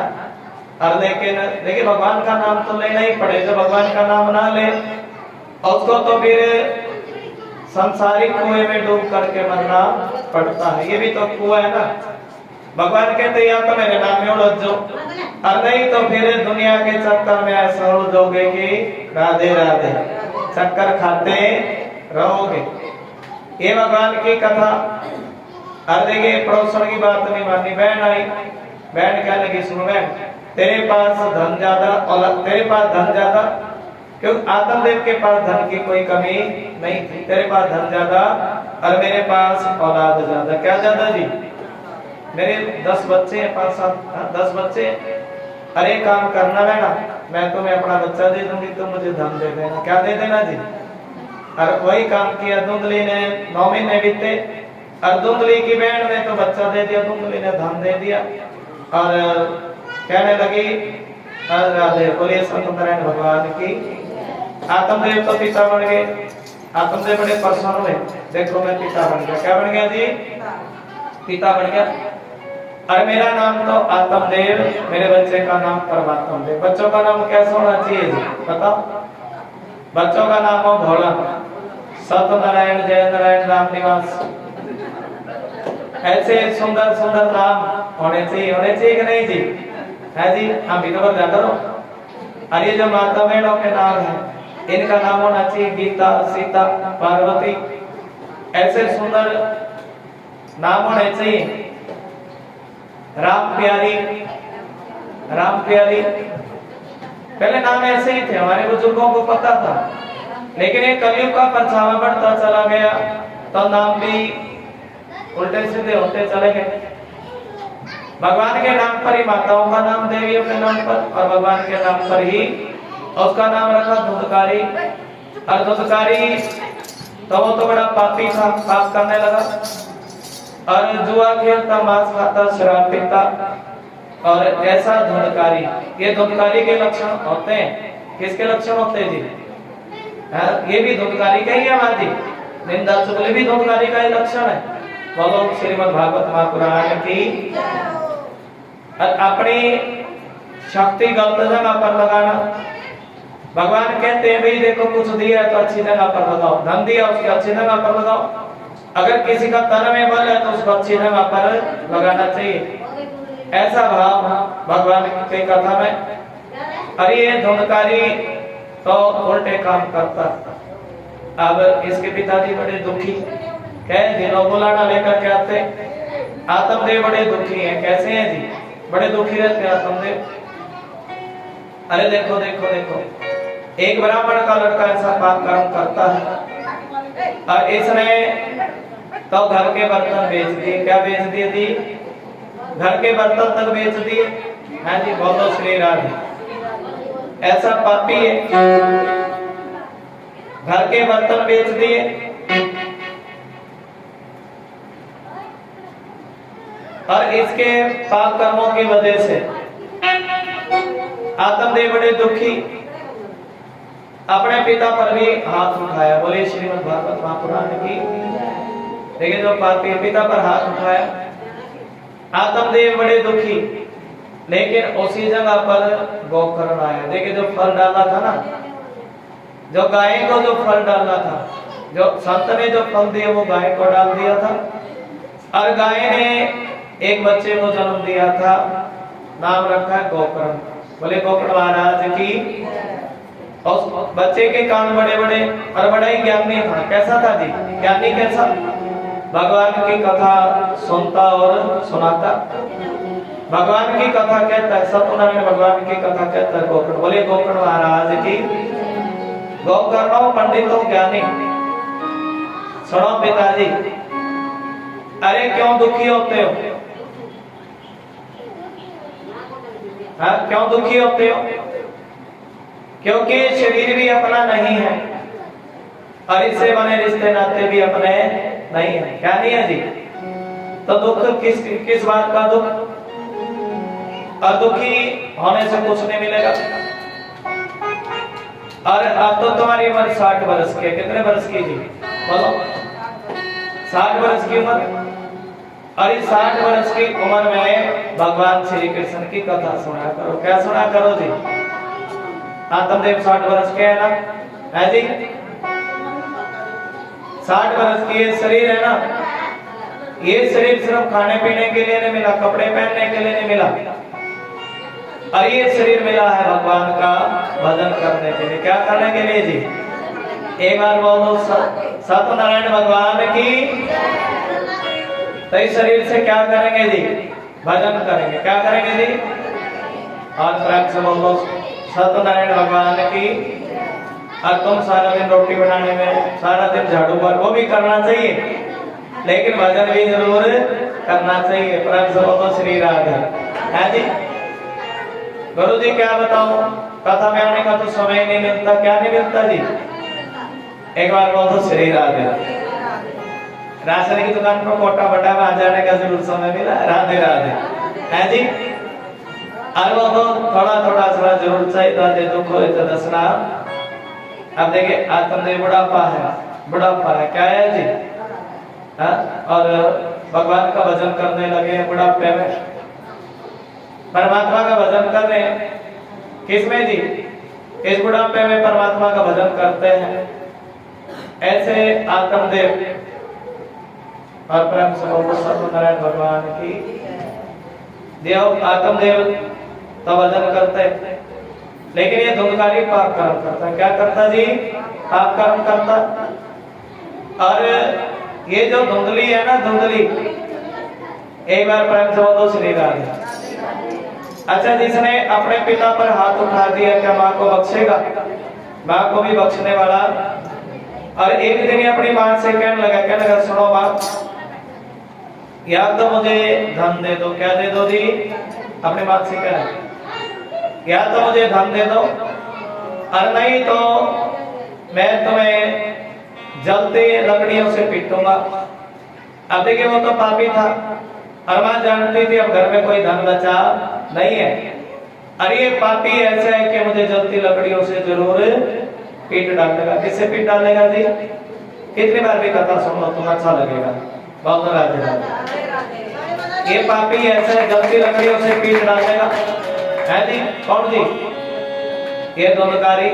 और लेकिन देखिए भगवान का नाम तो लेना ही पड़े। जो भगवान का नाम ना ले उसको तो फिर संसारिक कुएं में डूब करके मरना पड़ता है। ये भी तो कुआं है ना। भगवान कहते या तो मेरे नाम में उलझ जाओ, और नहीं तो फिर दुनिया के चक्कर में ऐसा उलझोगे कि राधे राधे चक्कर खाते रहोगे। ये भगवान की कथा। और देखिए पड़ोसन की बात नहीं मानी। बहन आई, बहन क्या लगी, सुनो बहन तेरे पास धन ज्यादा और तेरे पास धन ज्यादा, क्योंकि आत्मदेव के पास धन की कोई कमी नहीं थी। तेरे पास धन ज्यादा और मेरे पास औलाद ज्यादा। क्या ज्यादा जी? मेरे 10 बच्चे हैं, 5-7 10 बच्चे। अरे काम करना है ना, मैं तुम्हें अपना बच्चा दे दूंगी, तुम मुझे धन दे देना। क्या दे देना जी? और वही काम किया। धुंधली ने 9 महीने बीते और धुंधली की बहन ने तो बच्चा दे दिया, धुंधली ने धन दे दिया। और कहने लगी राधे बोलिए सत्यनारायण भगवान की। आत्मदेव तो पिता बन गए। आत्मदेव बड़े प्रसन्न हुए, देखो मैं पिता बन गया। क्या बन गया जी? पिता बन गया। और मेरा नाम तो आत्मदेव, मेरे बच्चे का नाम परमात्मा देव। बच्चों का नाम कैसा होना चाहिए जी? बताओ। बच्चों का नाम हो भोला, सत्यनारायण, जय नारायण, राम निवास। ऐसे सुंदर सुंदर नाम होने चाहिए कि नहीं जी? है जी? हम भी तो बता करो। और ये जो माता बहनों के नाम है, इनका नाम होना चाहिए गीता, सीता, पार्वती। ऐसे सुंदर नाम होने चाहिए। राम प्यारी, राम प्यारी, पहले नाम ऐसे ही थे, हमारे बुजुर्गों को पता था। लेकिन ये कलयुग का परछावा बढ़ता चला गया तो नाम भी उल्टे सीधे होते चले गए। भगवान के नाम पर ही माताओं का नाम, देवियों के नाम पर, और भगवान के नाम पर ही उसका नाम रखा धुंधकारी। और धुंधकारी तो वो तो बड़ा पापी था, पाप करने लगा और जुआ खेलता, मांस खाता, शराब पीता। और ऐसा धुंधकारी, ये धुंधकारी के लक्षण होते हैं। किसके लक्षण होते हैं जी? ये भी धुंधकारी का ही है माँ जी। निंदा चुगली भी धुंधकारी का ही लक्षण है। बोलो श्रीमद् भागवत महापुराण की। अपनी शक्ति गलत जगह पर लगाना। भगवान कहते हैं भाई देखो कुछ दिया है तो अच्छी जगह पर लगाओ, धन दिया उसकी अच्छी जगह पर लगाओ। अगर किसी का तन में बल है तो उसको अच्छी जगह पर लगाना चाहिए। ऐसा भाव भगवान की कथा में। अरे ये धुंधकारी तो उल्टे काम करता। अब इसके पिताजी बड़े दुखी, कह दिनों बुलाना लेकर के आते। आत्मदेव बड़े दुखी हैं। कैसे हैं जी? बड़े दुखी रहते आत्मदेव। अरे देखो देखो देखो, एक ब्राह्मण का लड़का ऐसा पाप कर्म करता है और इसने तो घर के बर्तन बेच दिए। क्या बेच दिए जी? घर के बर्तन तक बेच दिए। हाँ जी, बोलो श्री राधे। ऐसा पापी है, घर के बर्तन बेच दिए। और इसके पाप कर्मों की वजह से आत्मदेव बड़े दुखी, अपने पिता पर भी हाथ उठाया। बोले श्रीमद् भागवत महापुराण की। देखिए जो पापी पिता पर हाथ उठाया, आत्मदेव बड़े दुखी। लेकिन उसी जगह पर गोकर्ण आया। देखिए जो फल डाला था ना, जो गाय को जो फल डालना था, जो संत ने जो फल दिया वो गाय को डाल दिया था। और गाय ने एक बच्चे को जन्म दिया था, नाम रखा है गोकर्ण। बोले गोकर्ण महाराज की। उस बच्चे के कान बड़े बड़े और बड़ा ही ज्ञानी था। कैसा था जी? ज्ञानी कैसा? भगवान की कथा सुनता और सुनाता। भगवान की कथा कहता है, सत्यनारायण भगवान की कथा कहता है गोकर्ण। बोले गोकर्ण महाराज की। गोकर्ण पंडित हो ज्ञानी, सुनो पिताजी, अरे क्यों दुखी होते हो? हाँ, क्यों दुखी होते हो? क्योंकि शरीर भी अपना नहीं है और इससे बने रिश्ते नाते भी अपने नहीं है। क्या नहीं है जी? तो दुख किस बात का दुख? और दुखी होने से कुछ नहीं मिलेगा। और अब तो तुम्हारी उम्र 60 वर्ष की है। कितने वर्ष की जी? बोलो। 60 वर्ष की उम्र। और इस 60 वर्ष की उम्र में भगवान श्री कृष्ण की कथा सुना करो। क्या सुना करो जी? आत्मदेव 60 वर्ष के है ना, है जी? 60 वर्ष की ये शरीर है ना, ये शरीर सिर्फ खाने पीने के लिए नहीं मिला, कपड़े पहनने के लिए नहीं मिला, और ये शरीर मिला है भगवान का भजन करने के लिए। क्या करने के लिए जी? एक बार बोलो, सत्यनारायण भगवान की। तो इस शरीर से क्या करेंगे जी? भजन करेंगे। क्या करेंगे जी? आज प्रेम से बोलो, सत्यनारायण भगवान की। और तुम सारा दिन रोटी बनाने में, सारा दिन झाड़ू पर, वो भी करना चाहिए, लेकिन भजन भी जरूर करना चाहिए। प्रेम से बोलो श्री राधे। है जी? गुरु जी क्या बताओ, कथा में आने का तो समय नहीं मिलता। क्या नहीं मिलता जी? एक बार बोलो श्री राधे। राशन की दुकान पर कोटा बटा में आ जाने का जरूर समय मिला। राधे राधे। है जी? और वो थोड़ा थोड़ा सा जरूर चाहिए राधे दुख हो तो दसना। अब देखिए, आत्मदेव बुढ़ापा है, बुढ़ापा है, क्या है जी? हाँ? और भगवान का भजन करने लगे बुढ़ापे में, परमात्मा का भजन कर रहे हैं। किसमें जी? इस बुढ़ापे में परमात्मा का भजन करते हैं। ऐसे आत्मदेव और प्रेम से बोलो सत्यनारायण भगवान की। देव आत्मदेव तो भजन करते, लेकिन ये धुंधकारी पाप कर्म करता है। क्या करता जी? पाप कर्म करता। और ये जो धुंधली है ना, धुंधली, एक बार प्रेम से बोलो श्री राधे। अच्छा, जिसने अपने पिता पर हाथ उठा दिया, क्या माँ को बख्शेगा? माँ को भी बख्शने वाला। और एक दिन अपनी माँ से कहने लगा, सुनो माँ, या तो मुझे धन दे दो। क्या दे दो जी? अपने माँ से कह रहे, या तो मुझे धन दे दो, और नहीं तो मैं तुम्हें जलते लकड़ियों से पीटूंगा। अब देखिए, वो तो पापी था और मां जानती थी अब घर में कोई धन बचा नहीं है, और ये पापी ऐसा है कि मुझे जलती लकड़ियों से जरूर पीट डालेगा। किससे पीट डालेगा जी? कितनी बार भी कथा सुन लो, तुम्हें अच्छा लगेगा। बहुत राधे राधे। ये पापी ऐसा है, जलती लकड़ियों से पीट डालेगा। है जी? कौन जी? ये धुंधकारी।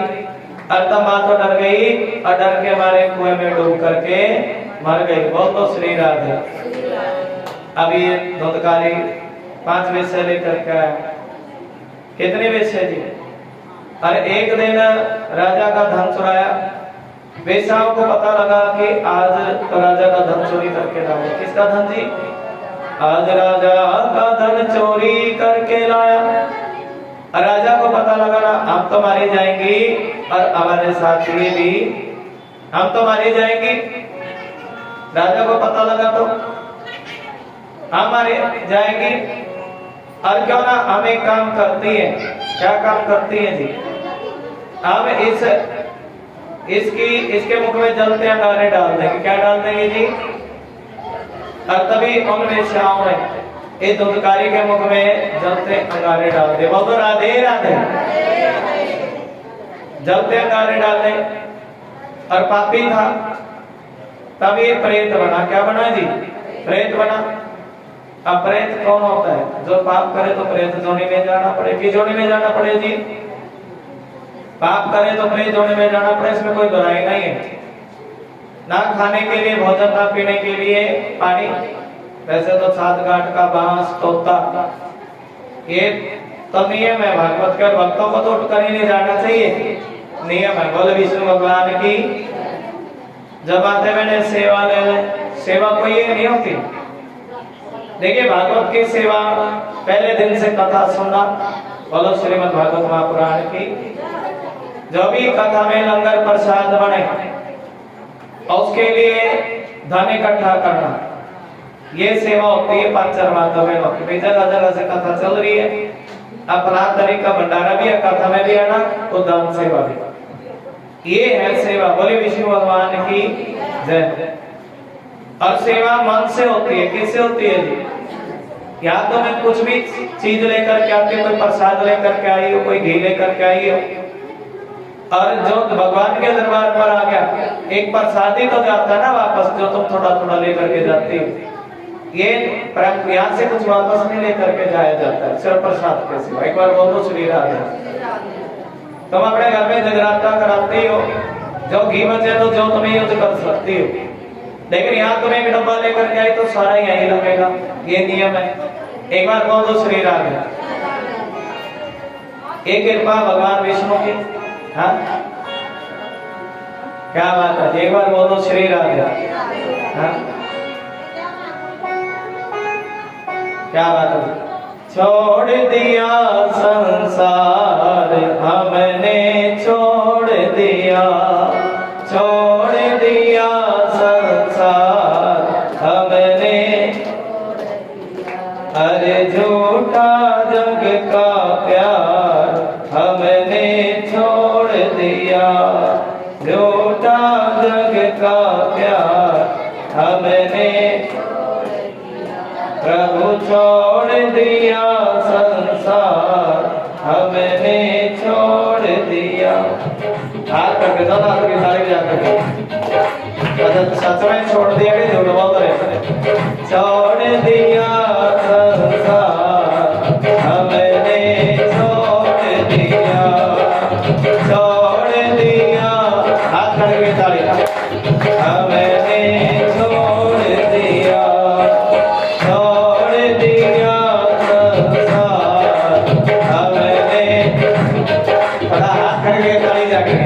अर्तम माँ तो डर गई और डर के मारे कुएं में डूब करके मर गई। बोलो श्री राधे। अभी ये धुंधकारी 5 वेश्या लेकर के आया। कितने वेश्या जी? और एक दिन राजा का धन चुराया। वेश्याओं को पता लगा कि आज तो राजा का धन चोरी करके लाया। किसका धन जी? आज राजा का धन चोरी करके लाया। राजा को पता लगा ना, हम तो मारी जाएंगी और हमारे साथी भी हम तो मारी जाएंगी। राजा को पता लगा तो हम मारे जाएंगी। और क्यों ना हम एक काम करती है। क्या काम करती है जी? हम इसके मुख में जलते अंगारे डाल देंगे। क्या डाल देंगे जी? और तभी उन वेश्याओं ने इस धुंधकारी के मुख में जलते अंगारे डाल दे। बोलो राधे राधे। जलते अंगारे डाल दे। और पापी था, तब ये प्रेत बना। क्या बना जी? प्रेत बना। अब प्रेत कौन होता है? जो पाप करे तो प्रेत जोनी में जाना पड़े। किस जोनी में जाना पड़े जी? पाप करे तो प्रेत जोनी में जाना पड़े। इसमें कोई बुराई नहीं है। ना खाने के लिए भोजन, ना पीने के लिए पानी। वैसे तो 7 गांठ का बांस, तोता, ये तो नियम है भागवत के। भक्तों को तो उठकर ही नहीं जाना चाहिए, नियम है। बोले विष्णु भगवान की। जब आते मैंने सेवा ले ले। सेवा कोई ये नहीं होती। देखिए, भागवत की सेवा पहले दिन से कथा सुनना। बोलो श्रीमद् भागवत महापुराण की। जो भी कथा में लंगर प्रसाद बने उसके लिए धन इकट्ठा करना, ये सेवा होती है पंचरमाता में। जगह जगह से कथा चल रही है, अपना तरीका भंडारा भी है, कथा में भी आना, तो दान सेवा भी, ये है सेवा। बोले विष्णु भगवान की जय। और सेवा मन से होती है, किससे होती है जी? या तो मैं कुछ भी चीज लेकर के आती हूँ, कोई प्रसाद लेकर के आई हो, कोई घी लेकर के आई हो, और जो भगवान के दरबार पर आ गया, एक प्रसादी तो जाता है ना वापस, जो तुम थोड़ा थोड़ा लेकर के जाती हो, ये यहाँ से कुछ वापस नहीं लेकर के जाया जाता है, सिर्फ प्रसाद के सिवा। एक बार बोलो श्री राधे। तुम अपने घर में जगराता कराती हो, जो घी बचे तो जो तुम्हें यूज कर सकती हो, लेकिन यहाँ तुम्हें एक डब्बा लेकर के आई तो सारा यही लगेगा, ये नियम है। एक बार बोलो श्री राधे। एक कृपा भगवान विष्णु की, हाँ क्या बात है, एक बार बोलो श्री राधे। हाँ क्या बात है। छोड़ दिया संसार हमने, छोड़ दिया, छोड़ दिया संसार हमने, अरे झूठा जग का प्यार हमने छोड़ दिया, झूठा जग का प्यार हमने, प्रभु छोड़ दिया संसार हमने छोड़ दिया। हाथ करके दो, हाथ के सारे जाकर सच में छोड़ दिया कि झूठ बोल रहे? छोड़ दिया संसार हमने छोड़ दिया, छोड़ दिया, हाथ करके ताली, हमने छोड़ दिया, छोड़ दिया संसार हमने, बड़ा हाथ करके ताली जाके।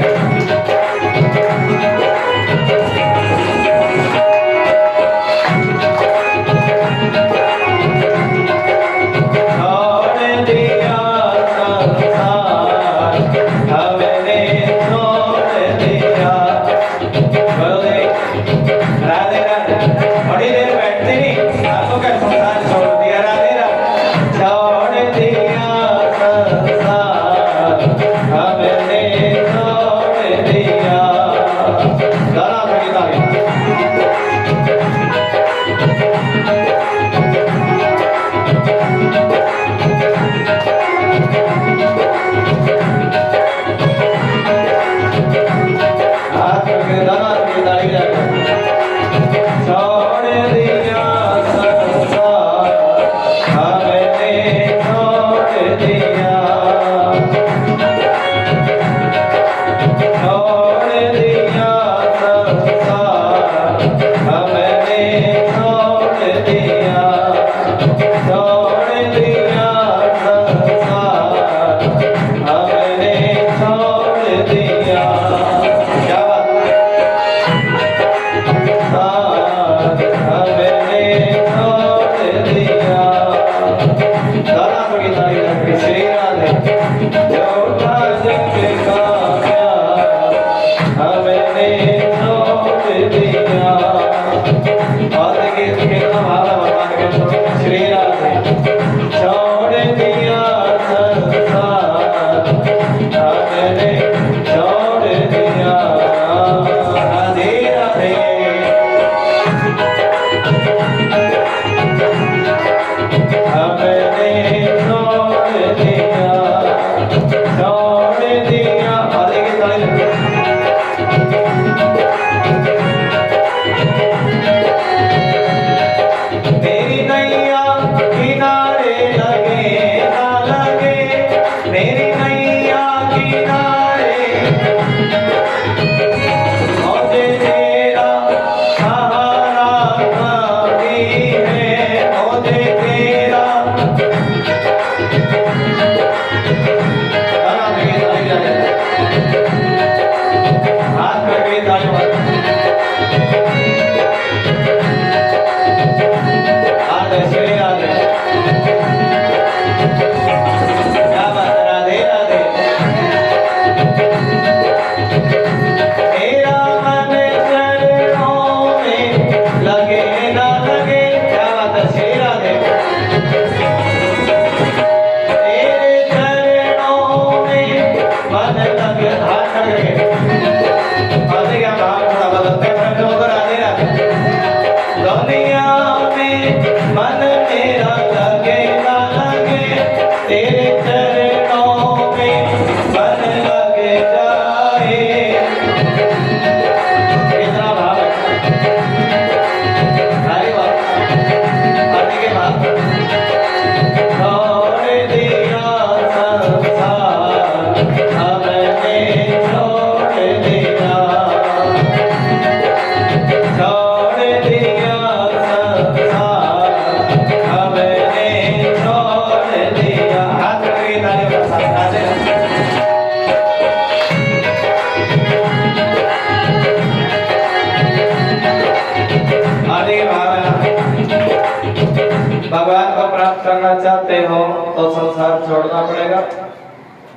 प्राप्त करना चाहते हो तो संसार छोड़ना पड़ेगा,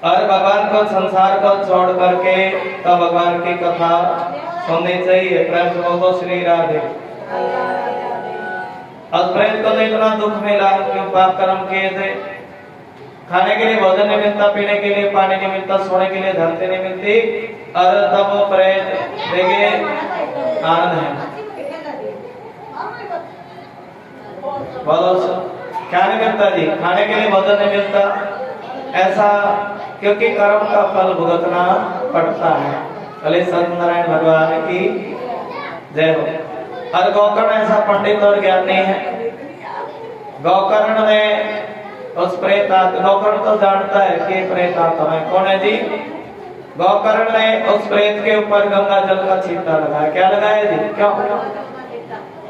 और भगवान को संसार को छोड़ करके तो भगवान की कथा सुननी चाहिए। प्रेम से बोलो श्री राधे। और प्रेत को तो इतना दुख मिला, क्यों पाप कर्म किए थे। खाने के लिए भोजन नहीं मिलता, पीने के लिए पानी नहीं मिलता, सोने के लिए धरती नहीं मिलती, और तब वो प्रेत देखिए आनंद है। बोलो क्या नहीं मिलता जी, खाने के लिए भोजन नहीं मिलता, ऐसा क्योंकि कर्म का फल भुगतना पड़ता है। भले सत्यनारायण भगवान की जय हो। और गोकर्ण ऐसा पंडित और ज्ञानी है, गोकर्ण ने उस प्रेत गोकर्ण तो जानता है कि प्रेत आत्मा है। कौन है जी? गोकर्ण ने उस प्रेत के ऊपर गंगा जल का छींटा लगाया। क्या लगाया जी? क्यों?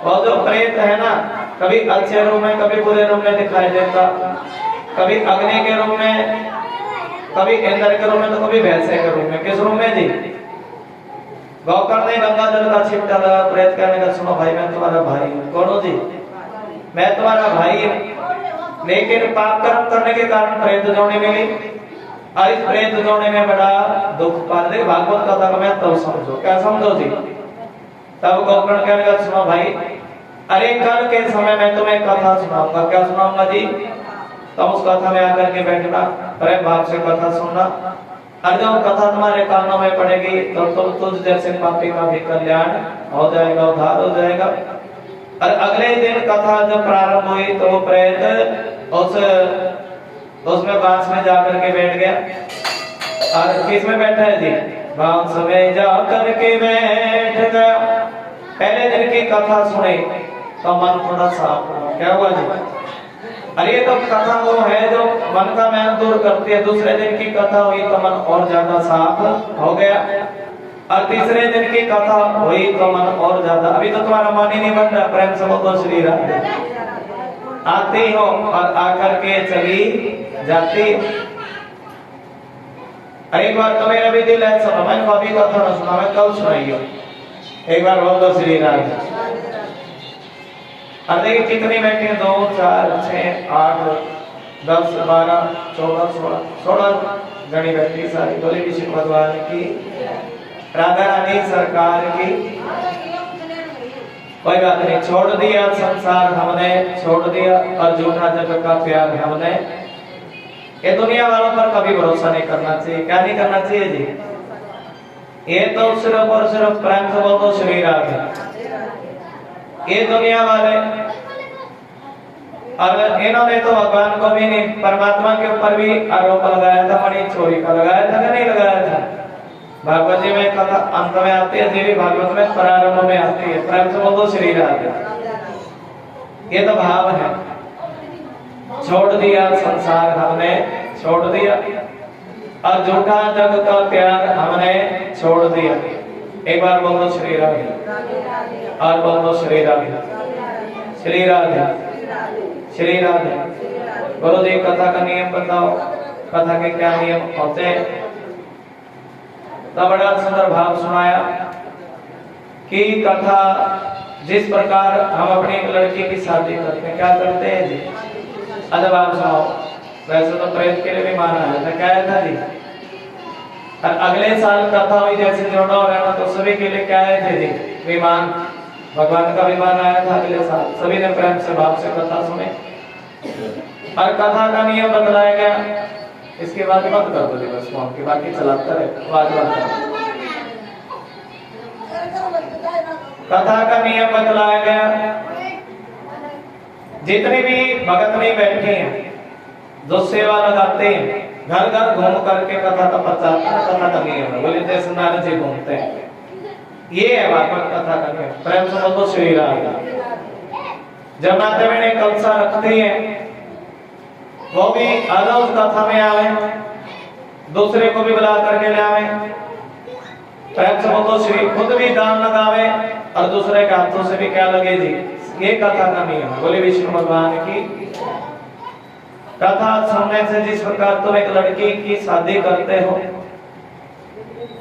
वो जो प्रेत है ना, कभी अच्छे रूप में कभी बुरे रूप में दिखाई देता, कभी अग्नि के रूप में, कभी इंद्र के रूप में, तो कभी भैंसे के रूप में। किस रूप में जी? गोकर्ण ने गंगा जल का छींटा लगा, प्रेत कहने का सुनो भाई मैं तुम्हारा भाई हूँ। कौन हो जी? मैं तुम्हारा भाई हूँ, लेकिन पाप कर्म करने के कारण प्रेत जोड़ी मिली, और इस प्रेत जोड़ी में बड़ा दुख पा। देख भागवत कथा को मैं तब समझो। क्या समझो जी? तब गोकर्ण कहने का सुनो भाई, अरे कल के समय में तुम्हें कथा सुनाऊंगा। क्या सुनाऊंगा जी? तुम उस कथा में आकर के बैठना, प्रेम भाव से कथा सुनना, और जब कथा तुम्हारे कानों में पड़ेगी तो तुम तुझ जैसे पापी का भी कल्याण हो जाएगा, उद्धार हो जाएगा। और अगले दिन कथा जब प्रारंभ हुई तो वो प्रेत उसमें बांस में जाकर के बैठ गया। और किस में बैठा है जी? बांस में जाकर के बैठ गया। पहले दिन की कथा सुनी तो मन थोड़ा साफ हुआ। क्या हुआ जी? अरे तो कथा वो है जो मन का मैल दूर करती है। दूसरे दिन की कथा हुई तो मन और ज्यादा साफ हो गया, और तीसरे दिन की कथा हुई तो मन और ज्यादा। अभी तो तुम्हारा मन ही नहीं बन रहा। प्रेम से बोलो श्री राधे। आती हो और आकर के चली जाती। एक बार तो मेरा भी दिल है सुनो, मैंने कभी कथा न सुना, मैं कल सुनाई हो। एक बार बोलो श्री राधे। और देखिए कितनी बैठे, 2 4 6 8 10 12 14 16 गणी बैठी सारी। बोले विष्णु भगवान की, राधा रानी सरकार की। कोई बात नहीं, छोड़ दिया संसार हमने, छोड़ दिया और झूठा जगत का प्यार हमने। ये दुनिया वालों पर कभी भरोसा नहीं करना चाहिए। क्या नहीं करना चाहिए जी? ये तो सिर्फ और सिर्फ प्रेम से बोलो श्री राधे। ये दुनिया वाले, और इन्होंने तो भगवान को भी नहीं, परमात्मा के ऊपर भी आरोप लगाया था, मणि चोरी का लगाया था कि नहीं लगाया था? भागवत जी में कथा अंत में आती है, देवी भागवत में प्रारंभ में आती है। प्रेम से बोलो श्री राधे। ये तो भाव है। छोड़ दिया संसार हमने, छोड़ दिया, और झूठा जग का प्यार हमने छोड़ दिया। एक बार बोलो श्री राधे, और बोलो श्री राधे, श्री राधे, श्री राधे। बोलो जी कथा का नियम बताओ, कथा के क्या नियम होते हैं? तो बड़ा सुंदर भाव सुनाया कि कथा जिस प्रकार हम अपनी एक लड़की की शादी करते हैं, क्या करते हैं जी? अच्छा आप सुनाओ। वैसे तो प्रेत के लिए भी माना है, क्या था जी? और अगले साल कथा हुई जैसे जोड़ा हो रहा तो सभी के लिए क्या आए थे जी? विमान, भगवान का विमान आया था अगले साल। सभी ने प्रेम से भाव से कथा सुनी, और कथा का नियम बतलाया गया। इसके बाद मत कर दो बस फोन की, बाकी चलाता रहे, आवाज बंद कर। कथा का नियम बतलाया गया। जितने भी भगत नहीं बैठे हैं, जो सेवा लगाते हैं, घर घर घूम करके कथा का प्रचार, कथा का नियम है। बोले जैसे नारद जी घूमते हैं, ये है भागवत कथा का नियम। प्रेम से बोलो श्री राधे। जब माता बहने कलसा रखती है, वो भी अलग कथा में आवे, दूसरे को भी बुला करके ले आवे। प्रेम से बोलो श्री, खुद भी दान लगावे और दूसरे के हाथों से भी क्या लगे जी? ये कथा का नियम है। बोले विष्णु भगवान की। कथा सुनने से जिस प्रकार तुम एक लड़की की शादी करते हो,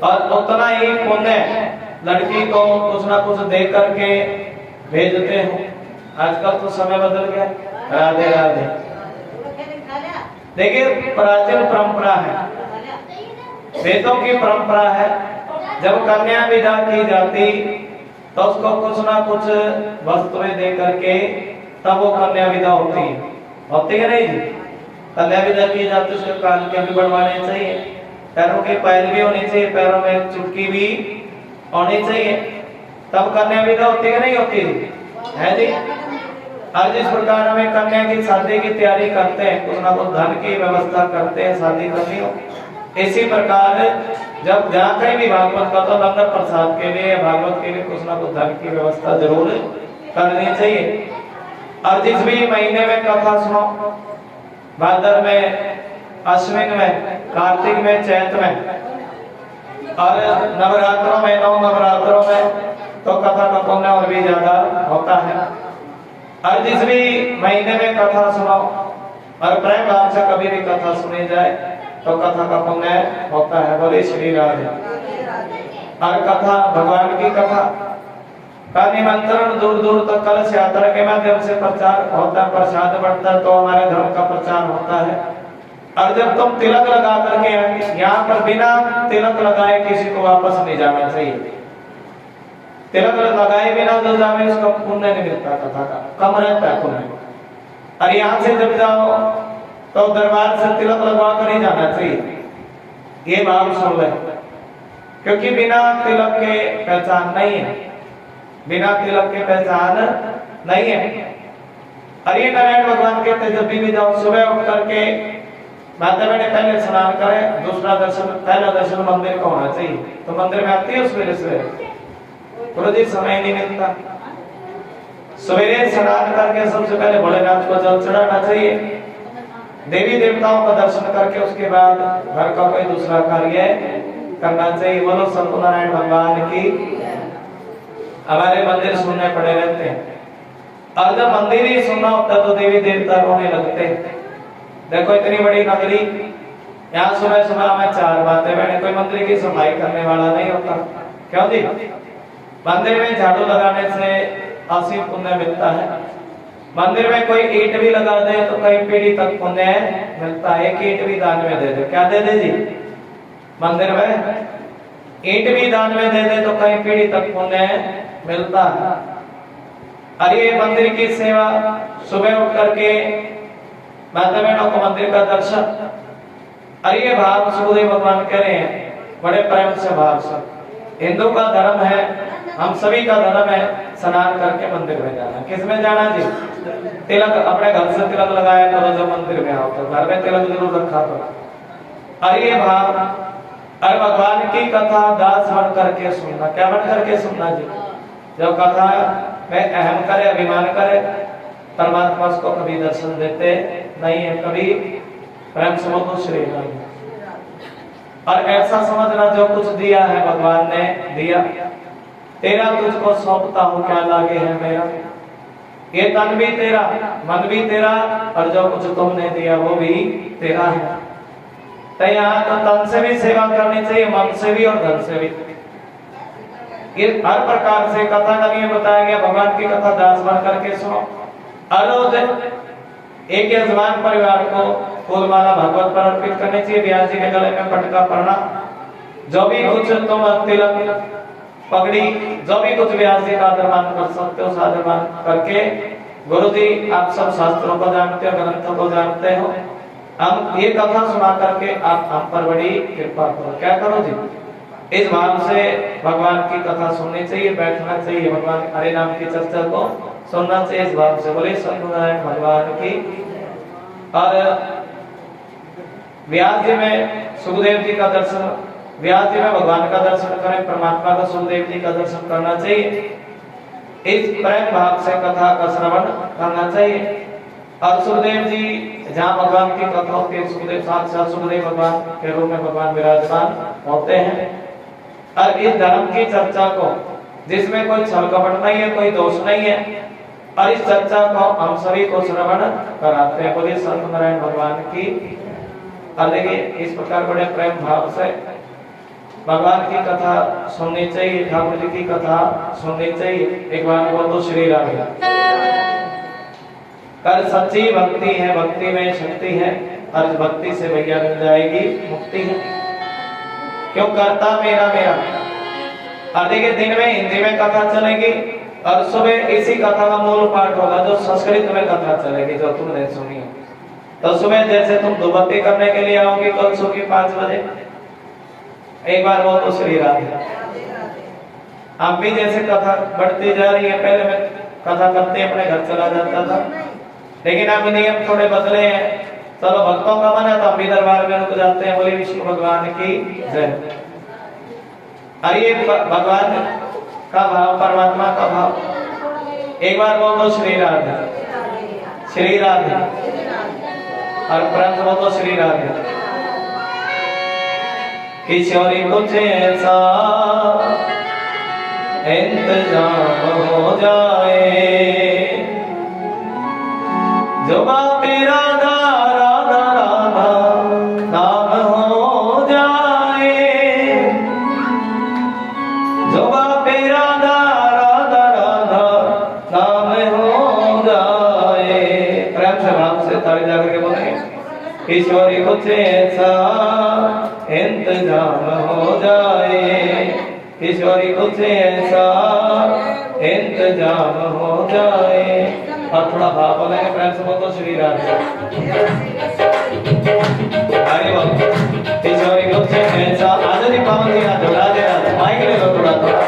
और उतना ही पुण्य लड़की को कुछ ना कुछ दे करके भेजते हो, आजकल तो समय बदल गया। राधे राधे। देखिए प्राचीन परंपरा है, वेदों की परंपरा है, जब कन्या विदा की जाती तो उसको कुछ ना कुछ वस्तुएं दे करके तब वो कन्या विदा होती है नहीं जी। कन्या विदा की जाती उसके कान के भी बढ़वाने चाहिए, पैरों के पैर भी होने चाहिए, पैरों में चुटकी भी होनी चाहिए, तब कन्या विदा होती है नहीं होती है जी। आज जिस प्रकार हमें कन्या की शादी की तैयारी करते हैं, कुछ ना कुछ धन की व्यवस्था करते हैं शादी करनी हो, इसी प्रकार जब जहाँ कहीं भी भागवत का तो लंगर प्रसाद के लिए भागवत के लिए कुछ ना कुछ धन की व्यवस्था जरूर करनी चाहिए। और जिस भी महीने में कथा सुनो, भादर में, अश्विन में, कार्तिक में, चैत में और नवरात्रों में, 9 नवरात्रों में तो कथा का पुण्य और भी ज्यादा होता है। और जिस भी महीने में कथा सुनो और प्रेम भाव से कभी भी कथा सुनी जाए तो कथा का पुण्य होता है। बोले श्री राधे। और कथा भगवान की कथा का निमंत्रण दूर दूर तक कलश यात्रा के माध्यम से प्रचार होता है, प्रसाद बढ़ता है तो हमारे धर्म का प्रचार होता है। और जब तुम तिलक लगा करके यहाँ पर बिना तिलक लगाए किसी को वापस नहीं जाना चाहिए। तिलक लगाए बिना जो जावे उसका पुण्य नहीं मिलता, कथा का कम रहता है पुण्य। और यहाँ से जब जाओ तो दरबार से तिलक लगवा कर ही जाना चाहिए, ये भाव सुन ले, क्योंकि बिना तिलक के पहचान नहीं है, बिना तिलक के पहचान नहीं है। और ये नारायण भगवान कहते जब भी जाओ सुबह उठ करके माता बहने पहले स्नान करें, दूसरा दर्शन, पहला दर्शन मंदिर का होना चाहिए। तो मंदिर में आती है उस वजह से पूरा दिन समय नहीं मिलता। सवेरे स्नान करके सबसे पहले भोलेनाथ को जल चढ़ाना चाहिए, देवी देवताओं का दर्शन करके उसके बाद घर का कोई दूसरा कार्य करना चाहिए। बोलो सत्यनारायण भगवान की। हमारे मंदिर सुनने पड़े रहते हैं, और जब मंदिर ही सुनना होता तो देवी देवता रोने लगते हैं। देखो इतनी बड़ी नगरी, यहाँ सुबह सुबह में 4 बातें बैठे, कोई मंदिर की सफाई करने वाला नहीं होता। क्यों जी? मंदिर में झाड़ू लगाने से असीम पुण्य मिलता है। मंदिर में कोई ईंट भी लगा दे तो कई पीढ़ी तक पुण्य मिलता है। एक ईंट भी दान में दे दे, क्या दे दे जी? मंदिर में ईंट भी दान में दे दे तो कई पीढ़ी तक पुण्य मिलता है। अरे मंदिर की सेवा, सुबह उठ करके माता बहनों को मंदिर का दर्शन, अरे ये भाव सुखदेव भगवान कह रहे हैं बड़े प्रेम से भाव से। हिंदू का धर्म है, हम सभी का धर्म है स्नान करके मंदिर में जाना। किस में जाना जी? तिलक, अपने घर से तिलक लगाया करो, जब मंदिर में आओ तो घर में तिलक जरूर रखा करो। अरे ये भाव, अरे भगवान की कथा दास बन करके सुनना। क्या बन करके सुनना जी? जब कथा में अहम करे, अभिमान करे, परमात्मा उसको कभी दर्शन देते नहीं है। कभी प्रेम से बोलो श्री राम। और ऐसा समझना जो कुछ दिया है भगवान ने दिया, तेरा तुझको सौंपता हूँ, क्या लागे है मेरा। ये तन भी तेरा, मन भी तेरा, और जो कुछ तुमने दिया वो भी तेरा है। तो यहाँ तो तन से भी सेवा करनी चाहिए, मन से भी और धन से भी। ये हर प्रकार से कथा का नियम बताया गया। भगवान की कथा दास बन करके सुनो। रोज एक यजमान परिवार को फूलमाला भागवत पर अर्पित करनी चाहिए। ब्यास जी के गले में पटका पड़ना, जो भी कुछ तुम तिलक, पगड़ी, जो भी कुछ ब्यास जी का आदरमान कर सकते हो, आदरमान करके। गुरु जी आप सब शास्त्रों को जानते हो, ग्रंथों को जानते हो, हम ये कथा सुना करके आप हम पर बड़ी कृपा करो। क्या करो जी? इस भाव से भगवान की कथा सुननी चाहिए, बैठना चाहिए, भगवान हरे नाम की चर्चा को सुनना चाहिए इस भाव से। बोले सत्यनारायण भगवान की। और व्यास जी में सुखदेव जी का दर्शन, व्यास जी में भगवान का दर्शन करें, परमात्मा का सुखदेव जी का दर्शन करना चाहिए। इस प्रेम भाव से कथा का श्रवण करना चाहिए। और सुखदेव जी जहाँ भगवान की कथा होती है, सुखदेव साक्षात सुखदेव भगवान के रूप में भगवान विराजमान होते हैं। और इस धर्म की चर्चा को, जिसमें कोई छल कपट नहीं है, कोई दोष नहीं है, और इस चर्चा को हम सभी को श्रवण कराते हैं। बोलिए सत्यनारायण भगवान की। और देखिए इस प्रकार बड़े प्रेम भाव से भगवान की कथा सुननी चाहिए, ठाकुर जी की कथा सुननी चाहिए। एक बार बोल दो श्री राम। कर सच्ची भक्ति है, भक्ति में शक्ति है, और भक्ति से भैया मिल जाएगी मुक्ति है। क्यों करता मेरा मेरा। और देखिए दिन में हिंदी में कथा चलेगी और सुबह इसी कथा का मूल पाठ होगा जो संस्कृत में कथा चलेगी जो तुमने सुनी। तो सुबह जैसे तुम धूपबत्ती करने के लिए आओगी कल सुबह 5 बजे, एक बार वो तो श्री राधे। आप भी जैसे कथा बढ़ती जा रही है, पहले मैं कथा करते अपने घर चला जाता था, लेकिन अब नियम थोड़े बदले हैं। चलो भक्तों का मन है तो हम भी दरबार में रुक जाते हैं। बोले विष्णु भगवान की जय। और ये भगवान का भाव, परमात्मा का भाव। एक बार बोलो श्री राधे, श्री राधे, और प्रांत बोलो श्री राधे। किशोरी कुछ ऐसा इंतजाम हो जाए जो मेरा राधा राधा नाम हो जाए, जो मेरा राधा राधा नाम हो जाए। प्रेम से भाव से ताली जाकर के बोलेंगे ईश्वरी कुछ ऐसा इंतजाम हो जाए, ईश्वरी कुछ ऐसा इंतजाम हो जाए। और थोड़ा भाव बोलेंगे प्रेम से बोलो श्री राधे। अरे बोल ईश्वरी कुछ ऐसा। आज नहीं पावन जी आज राधे राधे। माइक ले लो थोड़ा थोड़ा।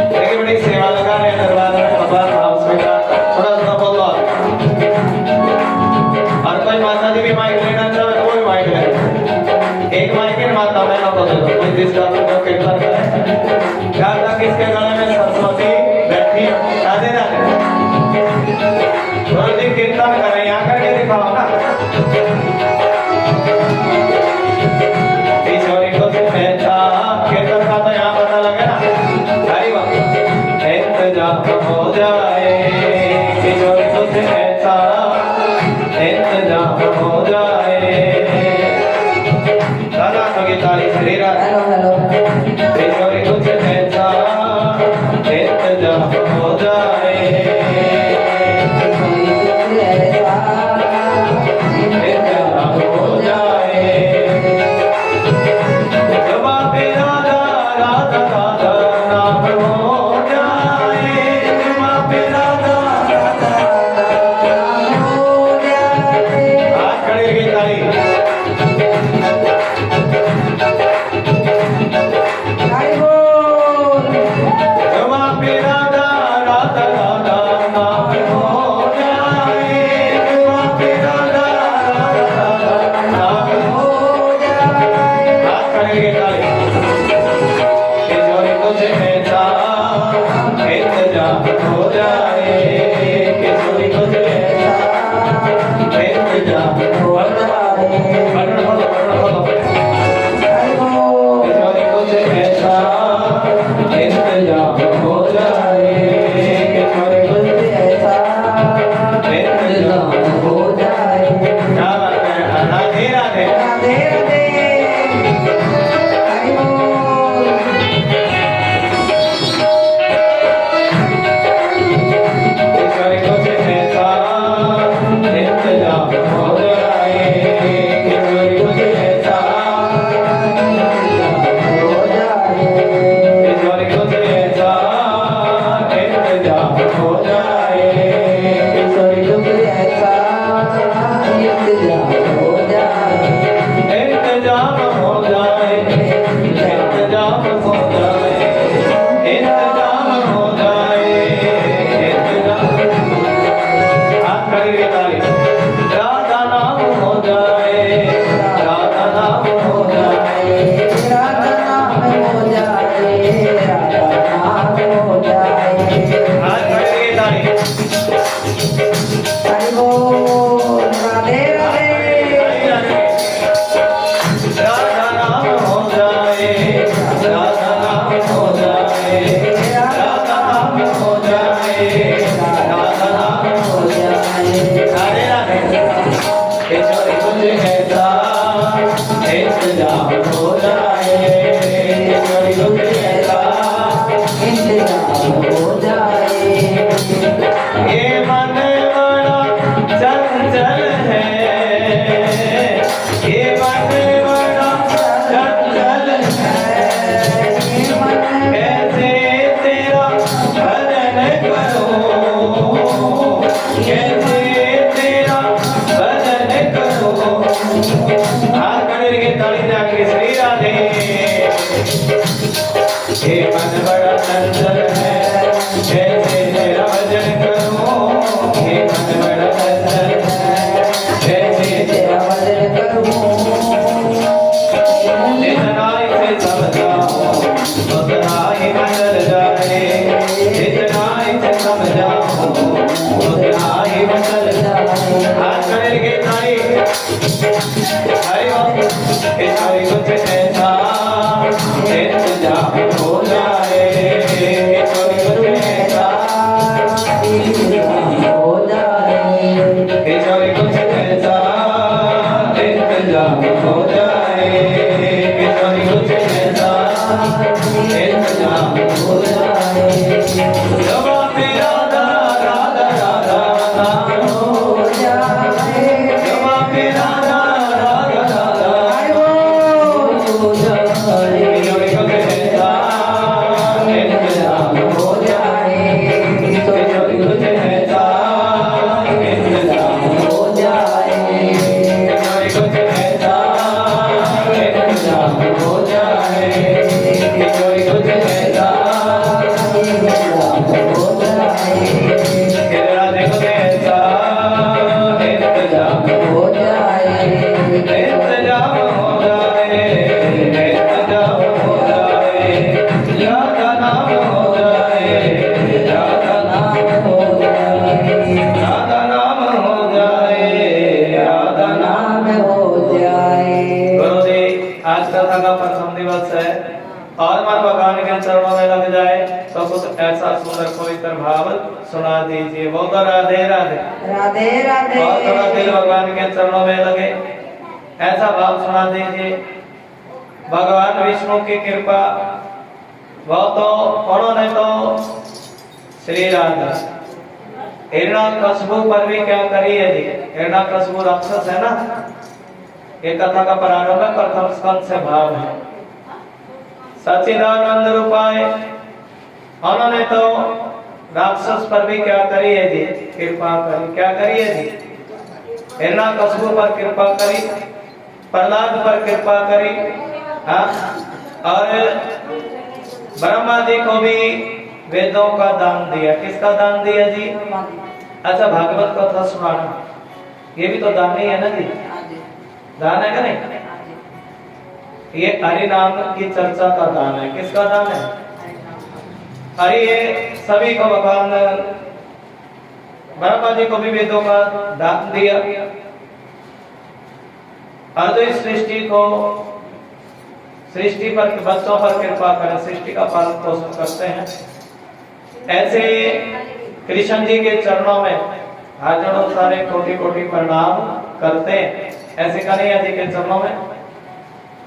देखिए बड़ी सेवा लगा रहे हैं दरबार में, भगवान भाव स्वीकार। थोड़ा थोड़ा बोलो। और कोई माता जी भी माइक लेना चाहे तो वो भी माइक ले। एक माइक है माता बहनों को दे दो। कोई जिसका तो कीर्तन करे। याद रख इसके गले में सरस्वती बैठी है। राधे राधे। रोज ही कीर्तन करें, यहाँ करके दिखाओ ना। ईश्वरी को ऐसा कीर्तन का तो यहाँ पता लगे ना। हरी बात इंतजाम हो जाए, ईश्वरी को ऐसा इंतजाम हो जाए। दादा तो गीताली श्री राधे। ईश्वरी कुछ ऐसा इंतजाम हो जाए। हाथ करने लगे तारी हरि बोल के तारी कुछ ऐसा इंतजाम हो जाए कि तारी कुछ ऐसा इंतजाम हो जाए कि तारी कुछ ऐसा इंतजाम हो जाए कि तारी कुछ ऐसा इंतजाम हो जाए जब तेरा राधा राधा राधा हो जाए जब तेरा राधा राधा हो जाए कि कुछ ऐसा इंतजाम हो जाए कि कुछ ऐसा इंतजाम हो जाए कि कुछ ऐसा इंतजाम हो जाए कि कुछ ऐसा और मन भगवान के चरणों में लग जाए तो कुछ ऐसा सुंदर पवित्र भाव सुना दीजिए। वो तो राधे राधे राधे राधे। और थोड़ा दिल भगवान के चरणों में लगे ऐसा भाव सुना दीजिए। भगवान विष्णु की कृपा वो तो उन्होंने तो श्री राधा हिरण्यकशिपु पर भी क्या करी है जी। हिरण्यकशिपु राक्षस है ना, ये कथा का प्रारंभ है प्रथम स्कंद से भाव है। सच्चिदानंद रूपाय उन्होंने तो राक्षस पर भी क्या करी है जी, कृपा करी। क्या करी है जी, हिरण्यकशिपु पर कृपा करी, प्रहलाद पर कृपा करी, हाँ, और ब्रह्मा जी को भी वेदों का दान दिया। किसका दान दिया जी? अच्छा, भागवत कथा सुनाना ये भी तो दान ही है ना जी, दान है क्या नहीं? ये हरि नाम की चर्चा का दान है। किसका दान है? हरि ये सभी को भगवान ब्रह्मा जी को भी वेदों का दान दिया और जो इस सृष्टि को सृष्टि पर बच्चों पर कृपा करें, सृष्टि का पालन पोषण करते हैं। ऐसे कृष्ण जी के चरणों में हजारों सारे कोटि कोटि प्रणाम करते हैं। ऐसे कन्हैया जी के चरणों में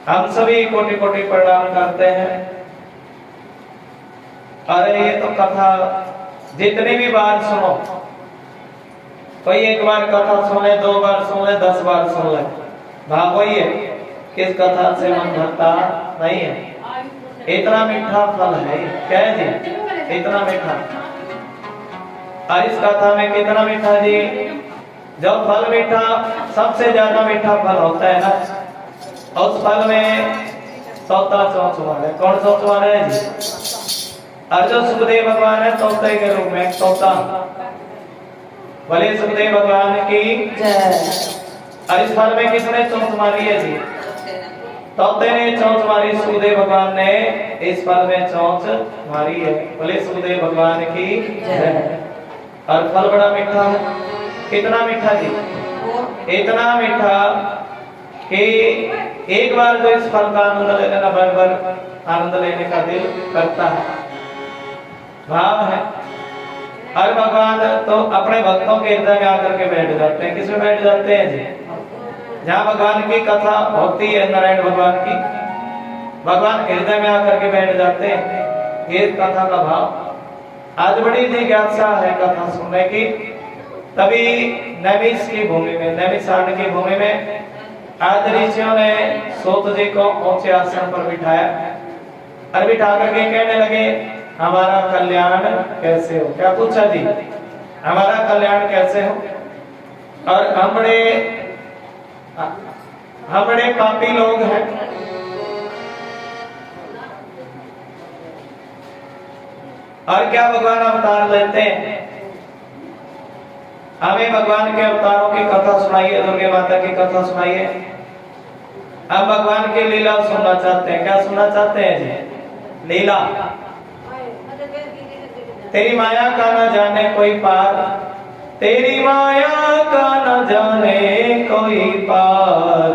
हम सभी कोटि कोटि प्रणाम करते हैं। अरे ये तो कथा जितनी भी बार सुनो, कोई एक बार कथा सुन ले, 2 बार सुन ले, 10 बार सुन ले, भाव वही है किस कथा से मन भरता नहीं है। इतना मीठा फल है, क्या है जी, इतना मीठा। और इस कथा में कितना मीठा जी, जब फल मीठा, सबसे ज्यादा मीठा फल होता है ना, उस फल में तोता चोंच मारे। कौन चोंच मारे है जी? और जो सुखदेव भगवान है तोते के रूप में तोता, भले सुखदेव भगवान की जय। और इस फल में किसने चोंच मारी है जी? तोते ने चोंच मारी, सुखदेव भगवान ने इस फल में चोंच मारी है। भले सुखदेव भगवान की जय। और फल बड़ा मीठा है। कितना मीठा जी? इतना मीठा कि एक बार तो इस फल का आनंद लेना, बार बार आनंद लेने का दिल करता है, भाव है। और भगवान तो अपने भक्तों के हृदय में आकर के बैठ जाते हैं। किसमें बैठ जाते हैं जी? जहाँ भगवान की कथा होती है, नारायण भगवान की, भगवान हृदय में आकर के बैठ जाते हैं। ये कथा का भाव। आज बड़ी जिज्ञासा है कथा सुनने की। तभी नैमिष की भूमि में, नैमिषारण्य की भूमि में आज ऋषियों ने सूत जी को ऊंचे आसन पर बिठाया और बिठा करके कहने लगे, हमारा कल्याण कैसे हो? क्या पूछा जी? हमारा कल्याण कैसे हो? और हम बड़े पापी लोग हैं, और क्या भगवान अवतार लेते हैं? हमें भगवान के अवतारों की कथा सुनाइए, दुर्गा माता की कथा सुनाइए। हम भगवान की लीला सुनना चाहते हैं। क्या सुनना चाहते हैं जी? लीला। तेरी माया का न जाने कोई पार, तेरी माया का न जाने कोई पार,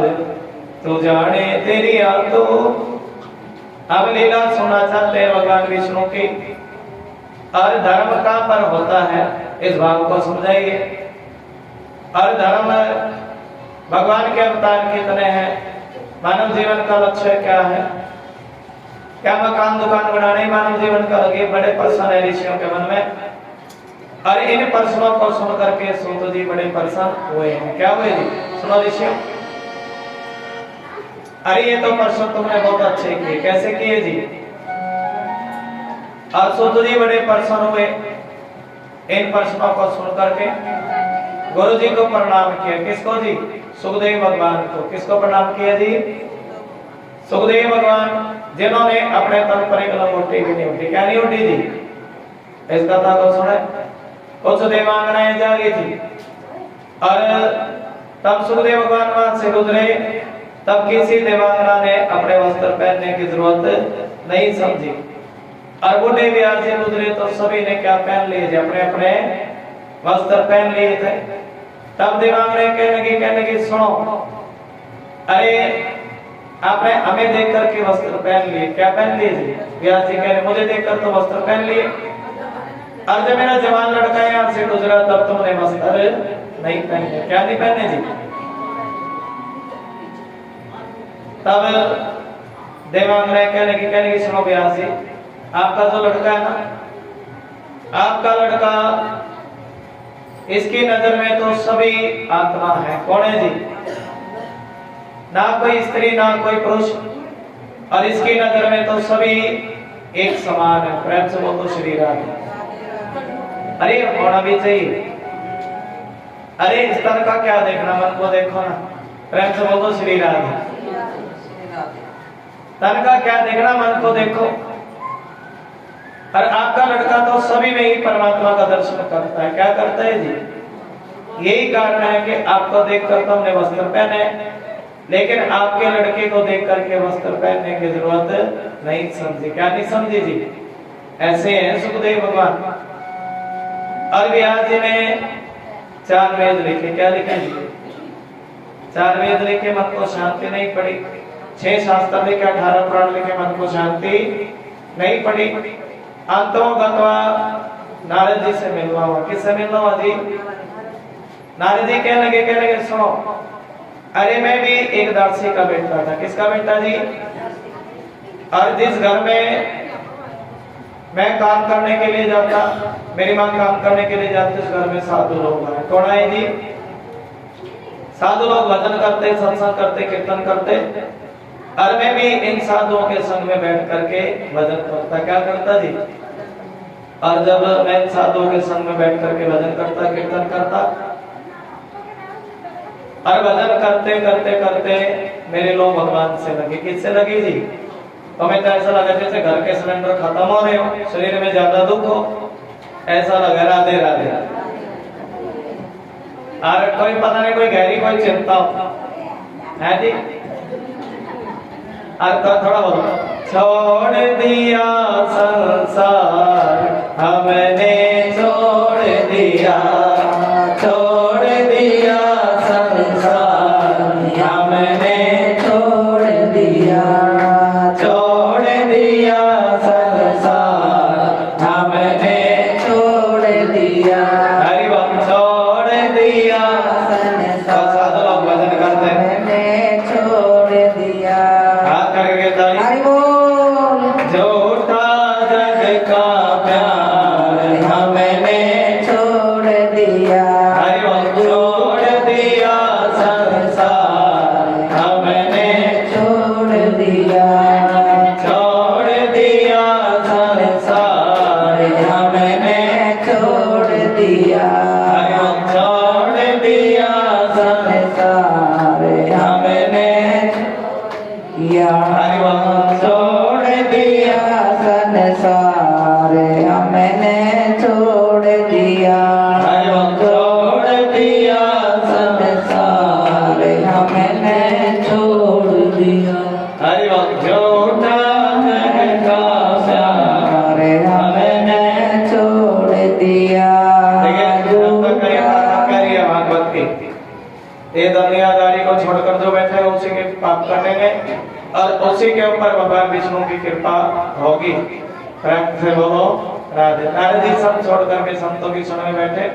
तू जाने तेरी आतो। अब लीला सुनना चाहते हैं भगवान विष्णु की। और धर्म कहां पर होता है, इस भाव को समझाइए। और धर्म भगवान के अवतार कितने हैं, मानव जीवन का लक्ष्य क्या है? क्या मकान दुकान बनाने मानव जीवन का? ये बड़े प्रश्न है ऋषियों के मन में। और इन प्रश्नों को सुन करके सूत जी बड़े प्रसन्न हुए हैं। क्या हुए जी? सुनो ऋषियों, अरे ये तो प्रश्न तुमने बहुत अच्छे किए। कैसे किए जी? और सूत जी बड़े प्रसन्न हुए। इन प्रश्नों को सुन करके गुरु जी को प्रणाम किया। किसको जी? सुखदेव भगवान को। किसको प्रणाम किया जी? सुखदेव भगवान, जिन्होंने अपने तन पर एक लंगोटी भी नहीं उठी। क्या नहीं उठी जी? इस कथा को सुने। कुछ देवांगनाएं जागी थी और तब सुखदेव भगवान वहां से गुजरे, तब किसी देवांगना ने अपने वस्त्र पहनने की जरूरत नहीं समझी। और बूढ़े व्यास से गुजरे तो सभी ने क्या पहन लिए थे? अपने अपने वस्त्र पहन लिए थे। तब देवांगना कहने लगी सुनो, अरे आपने हमें देख करके वस्त्र पहन लिए। क्या पहन लिए जी? व्यास जी कह रहे मुझे देखकर तो वस्त्र पहन लिए, और जब मेरा जवान लड़का यहाँ से गुजरा तब तुमने वस्त्र नहीं पहने। क्या नहीं पहने जी? तब देवांगना कहने की सुनो व्यास जी, आपका जो लड़का है ना, आपका लड़का, इसकी नजर में तो सभी आत्मा है। कौन है जी? ना कोई स्त्री ना कोई पुरुष, और इसकी नजर में तो सभी एक समान है। प्रेम से बोलो श्री राधे। अरे होना भी चाहिए। अरे इस तरह का क्या देखना, मन को देखो ना। प्रेम से बोलो श्री राधे। तन का क्या देखना, मन को देखो। और आपका लड़का तो सभी में ही परमात्मा का दर्शन करता है। क्या करता है जी? यही कारण है कि आपको देखकर तो हमने वस्त्र पहने, लेकिन आपके लड़के को देख करके वस्त्र पहनने की जरूरत नहीं समझी। क्या नहीं समझी जी? ऐसे हैं सुखदेव भगवान। और व्यास जी ने 4 वेद लिखे। क्या लिखे जी? 4 वेद लिखे, मन को शांति नहीं पड़ी। 6 शास्त्र लिखे, 18 पुराण लिखे, मन को शांति नहीं पड़ी। अंतों गत्वा नारद जी से मिलवा हुआ। किससे मिलना हुआ जी? नारद जी कहने लगे सुनो, अरे मैं भी एक दासी का बेटा था। किसका बेटा जी? और जिस घर में मैं काम करने के लिए जाता, मेरी मां काम करने के लिए जाती, उस घर में साधु लोग आए। कौन आए जी? साधु लोग भजन करते, सत्संग करते, कीर्तन करते, और मैं भी इन साधुओं के संग में बैठ करके भजन करता। क्या करता जी? और जब मैं इन साधुओं के संग में बैठ करके भजन करता, कीर्तन करता, और भजन करते करते करते मेरे लोग भगवान से लगे। किससे लगे जी? हमें तो ऐसा लगा जैसे घर के सिलेंडर खत्म हो रहे हो, शरीर में ज्यादा दुख हो, ऐसा लगा। राधे राधे। और कोई पता नहीं, कोई गहरी कोई चिंता हो है जी। और तो थोड़ा बोलो, छोड़ दिया संसार हमने, छोड़ दिया, छोड़ दिया संसार हमने, छोड़ दिया, छोड़ दिया संसार हमने, छोड़ दिया। हरि बोल। छोड़ दिया संसार, साधु लोग भजन करते हैं। छोड़ दिया, हाथ करके ताली। हरि बोल। झूठा जग का प्यार हमने छोड़ दिया। हरि बोल। छोड़ दिया संसार हमने, छोड़ दिया, छोड़ दिया संसार हमने, छोड़ दिया। हरि बोल। छोड़ दिया संसार हमने किया। हरि बोल। छोड़ दिया संसार हमने, छोड़ दिया। हरि बोल। छोड़ दिया संसार हमने, छोड़ दिया। हरि बोल। झूठा जग का प्यार हमने छोड़ दिया। देखिए, ये दुनियादारी को छोड़कर जो बैठे हैं उसी के पाप कटेंगे और उसी के ऊपर भगवान विष्णु की कृपा होगी। प्रेम से बोलो राधे। नारद जी सब छोड़ करके संतों की शरण में बैठे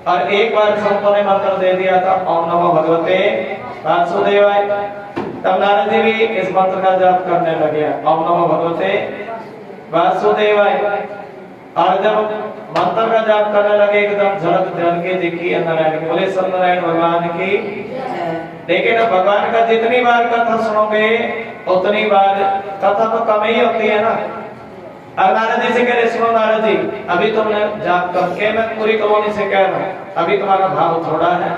और एक बार संतों ने मंत्र दे दिया था ओम नमो भगवते वासुदेवाय। तब नारद जी भी इस मंत्र का जाप करने लगे ओम नमो भगवते वासुदेवाय। और जब मंत्र का जाप करने लगे एकदम झलक जल के दिखी नारायण की। बोले सत्यनारायण भगवान की। लेकिन भगवान का जितनी बार कथा सुनोगे उतनी बार कथा तो कम ही होती है ना। अब नारद जी से कह रहे सुनो नारद जी अभी तुमने जाप करके मैं पूरी कॉलोनी से कह रहा हूँ अभी तुम्हारा भाव थोड़ा है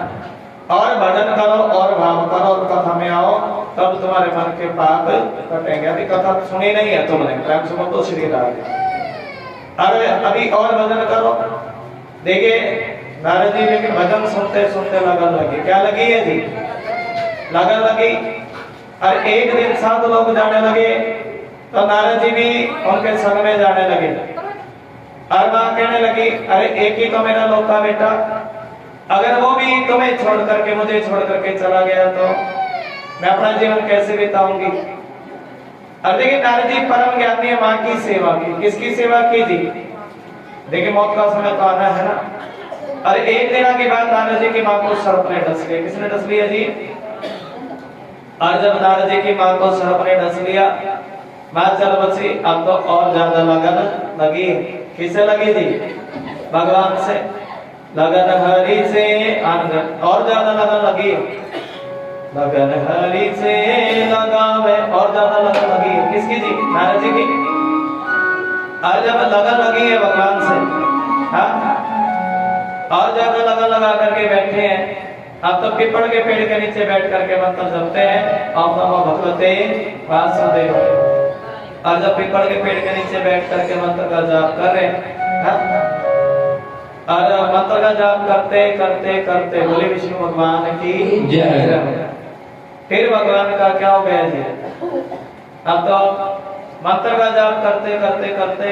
और भजन करो और भाव करो और कथा में आओ तब तुम्हारे मन के पाप कटेंगे। अभी कथा सुनी नहीं है तुमने। प्रेम से बोलो श्री राधे। अरे अभी और भजन करो। देखिए नारद जी लेकिन भजन सुनते सुनते लगन लगी। क्या लगी है जी? लगन लगी। और एक दिन साधु लोग जाने लगे तो नारद जी भी उनके संग में जाने लगे। और मां कहने लगी अरे एक ही तो मेरा लौता बेटा, अगर वो भी तुम्हें छोड़ करके मुझे छोड़ करके चला गया तो मैं अपना जीवन कैसे बिताऊंगी। अब देखिए नारद जी परम ज्ञानी है, मां की सेवा की। किसकी सेवा की जी? देखिए मौत का समय तो आना है ना। और एक दिन के बाद नारद जी की मां को सर्प ने डस लिया। किसने डस लिया जी? और जब नारद जी की मां को सर्प ने डस लिया मां चल बची। अब तो और ज्यादा लगन लगी। किससे लगी थी? भगवान से। लगन हरि से और ज्यादा लगन लगी। लगन हरि से लगावे और ज्यादा लगन लगी। किसकी जी? नारद जी की। आज जब लगन लगी है भगवान से, हाँ और ज्यादा लगन लगा करके बैठे हैं। अब तो पीपल के पेड़ के नीचे बैठ करके मंत्र जपते हैं ओम नमो भगवते वासुदेवाय। और जब पीपल के पेड़ के नीचे बैठ करके मंत्र का जाप कर रहे हैं और मंत्र का जाप करते करते करते बोले विष्णु भगवान की जय। फिर भगवान का क्या हो गया जी? अब तो मंत्र का जाप करते करते करते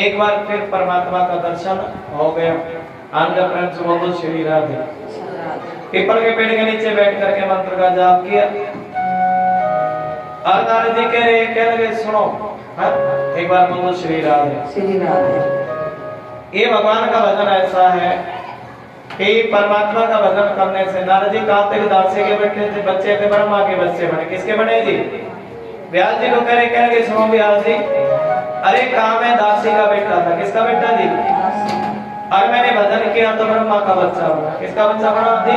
एक बार फिर परमात्मा का दर्शन हो गया। आनंद प्रेम से बोलो श्री राधे। पीपल के पेड़ के नीचे बैठ करके मंत्र का जाप किया। और नारद जी कह लगे सुनो, हाँ एक बार बोलो श्री राधे। श्री राधे। ये भगवान का भजन ऐसा है कि परमात्मा का भजन करने से नारद जी कहाँ तक दासी के बैठे थे, बच्चे थे, ब्रह्मा के बच्चे बने। किसके बने जी? व्यास जी को कह रहे सुनो व्यास जी, अरे कहाँ मैं दासी का बेटा था। किसका बेटा जी? और मैंने भजन किया तो ब्रह्मा का बच्चा बना। किसका बच्चा बना जी?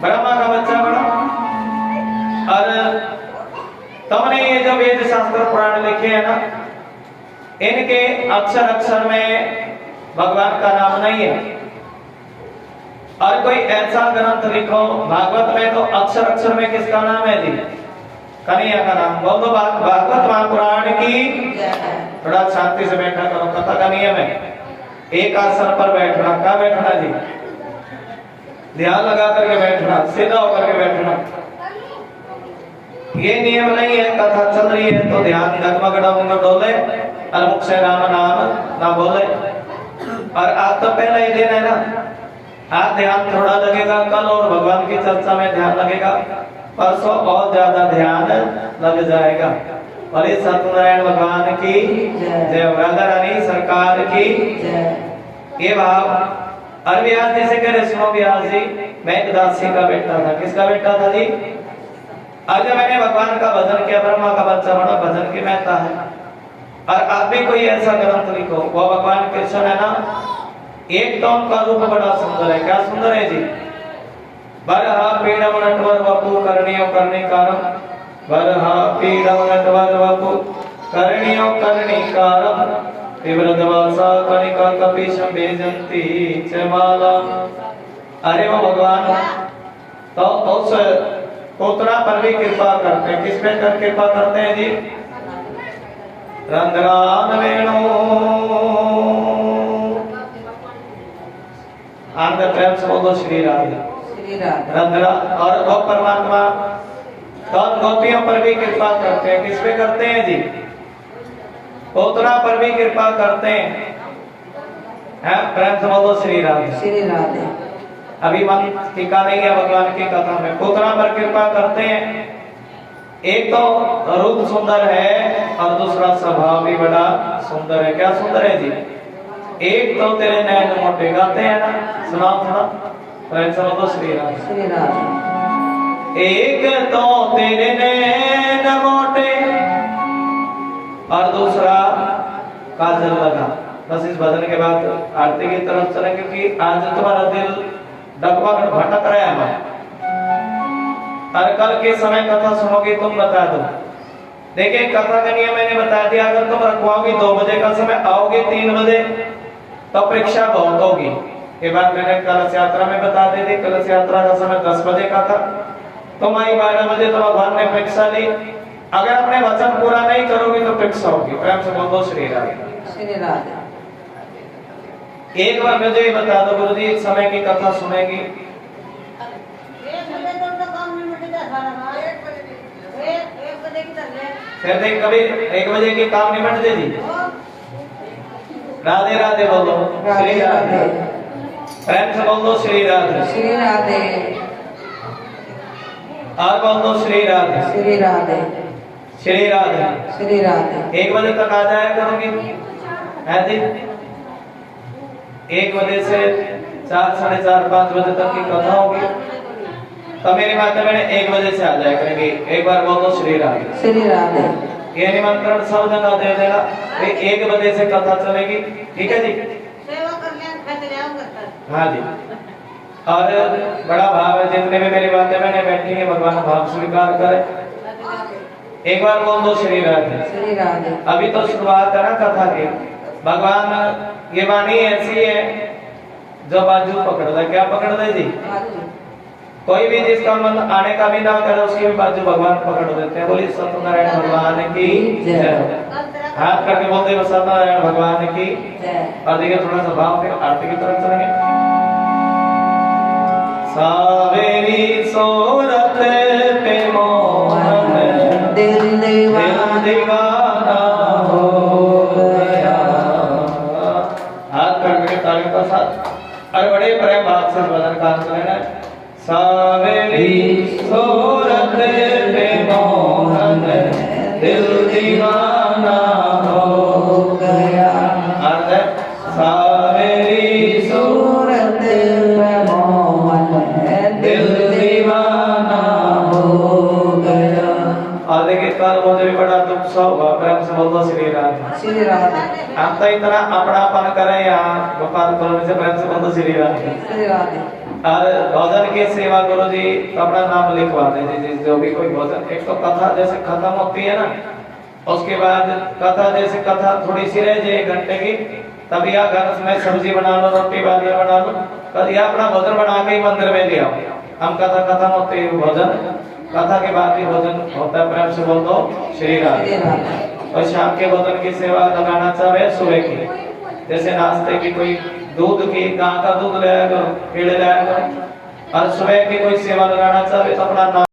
ब्रह्मा का बच्चा बना। और तुमने ये जो वेद शास्त्र पुराण लिखे हैं ना, इनके अक्षर अक्षर में भगवान का नाम नहीं है। और कोई ऐसा ग्रंथ लिखो, भागवत में तो अक्षर अक्षर में किसका नाम है जी? कन्हैया का नाम। बोलो भागवत महापुराण की। थोड़ा शांति से बैठा करो। कथा का नियम है एक आसन पर बैठना। क्या बैठना जी? ध्यान लगा करके बैठना, सीधा होकर के बैठना। ये नियम नहीं है कथा चल रही है तो ध्यान डगमग डोले और मुख से राम नाम ना बोले। और आज तो पहला ही दिन है ना, आज ध्यान थोड़ा लगेगा, कल और भगवान की चर्चा में ध्यान लगेगा, परसों और ज्यादा ध्यान लग जाएगा। बोले सत्यनारायण भगवान की जय। राधा रानी सरकार की जय। ये भाव। और व्यास जी से कह रहे सुनो व्यास जी, मैं एक दासी का बेटा था। किसका बेटा था जी? आज मैंने भगवान का भजन किया, ब्रह्मा का बच्चा बना, भजन की महत्ता है। और आप भी कोई ऐसा ग्रंथ लिखो। वो भगवान कृष्ण है ना, एक तो उनका रूप बड़ा सुंदर है। क्या सुंदर है जी? बरहा पीड़म नटवर वपु करणियो कर्णिकारम। बरहा पीड़म नटवर वपु करणियो कर्णिकारम। विवृतवासा कणिका कपिशं भेजन्ति च माला। अरे वो भगवान तो उस पोतना पर भी कृपा करते हैं। किस पे कर कृपा करते हैं जी? रंध्रान वेणु आनंद प्रेम से बोलो श्री राधे। श्री राधे। रंध्रा और वो परमात्मा तो गोपियों पर भी कृपा करते हैं। किस पे करते हैं जी? पोतना पर भी कृपा करते हैं। प्रेम से बोलो श्री राधे। श्री राधे। अभी मन टिका नहीं है भगवान की कथा में, पुतना पर कृपा करते हैं। एक तो रूप सुंदर है और दूसरा स्वभाव भी बड़ा सुंदर है। क्या सुंदर है जी? एक तो तेरे नैन मोटे, गाते हैं ना, सुनाओ थोड़ा प्रेम से बोलो श्री राम। श्री राम। एक तो तेरे नैन मोटे और दूसरा काजल लगा। बस इस भजन के बाद आरती की तरफ चलें, क्योंकि आज तुम्हारा दिल डगमग भटक रहा है। और कल के समय कथा सुनोगे तुम बता दो। देखिए कथा का नियम मैंने बता दिया, अगर तुम रखवाओगे 2 बजे का समय, आओगे 3 बजे तो परीक्षा बहुत होगी। ये बात मैंने कलश यात्रा में बता दी थी। कलश यात्रा का समय 10 बजे का था, तुम आई 12 बजे तो भगवान ने परीक्षा ली। अगर अपने वचन पूरा नहीं करोगे तो परीक्षा होगी। प्रेम से बोलो श्री राम। श्री राम। एक बार मुझे ये बता दो गुरुजी, इस समय की कथा सुनेगी? फिर देख कभी 1 बजे के काम निपट दे जी। राधे राधे बोलो श्री राधे। प्रेम से बोलो श्री राधे। श्री राधे। और बोलो श्री राधे। श्री राधे। श्री राधे। श्री राधे। 1 बजे तक आ जाया करोगी, है जी? 1 बजे से 4, साढ़े 4, 5 बजे तक की कथा होगी। तो मेरी माता मैंने 1 बजे से आ जाया करेंगे। एक बार बोलो श्री राधे। श्री राधे। ये निमंत्रण सब जगह दे देगा। 1 बजे से कथा चलेगी, ठीक है जी? सेवा कर। हाँ जी। और बड़ा भाव है, जितने भी मेरी बातें मैंने बैठी है, भगवान भाव स्वीकार करे। एक बार बोल दो श्री राधे। श्री राधे। अभी तो शुरुआत है ना कथा की। भगवान ये वाणी ऐसी है जो बाजू पकड़ दे। क्या पकड़ दे जी? कोई भी जिसका मन आने का भी ना करे उसकी भी बाजू भगवान पकड़ देते हैं। बोलिए सत्यनारायण भगवान की जय। हाथ करके बोलते हैं सत्यनारायण भगवान की जय। और देखिए थोड़ा सा भाव, फिर आरती की तरफ चलेंगे। सावेरी सोरत पे मोहन दिल दीवाना हो गया। हाथ करके तालियों का साथ और बड़े प्रेम भाव से भजन का चलेना। सावेरी सोरत पे मोहन दिल दीवाना हो गया। अर्थ है सावेरी सूरत पे मोहन दिल दीवाना हो गया। और देखिए कल मुझे भी बड़ा दुख सा हुआ। प्रेम से बोलो श्री राधे। श्री राधे। हम तो इतना अपनापन करें यहाँ गोपाल कॉलोनी से। प्रेम से बोलो श्री राधे। श्री राधे। और भोजन की सेवा गुरु जी अपना नाम लिखवा दीजिए। जो भी कोई भोजन, एक तो कथा जैसे खत्म होती है ना, उसके बाद कथा जैसे कथा थोड़ी सी रह जाए 1 घंटे की, तब या घर में सब्जी बना लो, रोटी बालियां बना लो, कल या अपना भोजन बना के ही मंदिर में ले आओ। हम कथा खत्म होते ही भोजन, कथा के बाद ही भोजन होता है। प्रेम से बोल दो श्री राधे। और शाम के भोजन की सेवा लगाना चाहे सुबह की, जैसे नाश्ते की कोई दूध की, गां का दूध लाया करो, पेड़ लाया करो। और सुबह की कोई सेवा लगाना चाहे तो अपना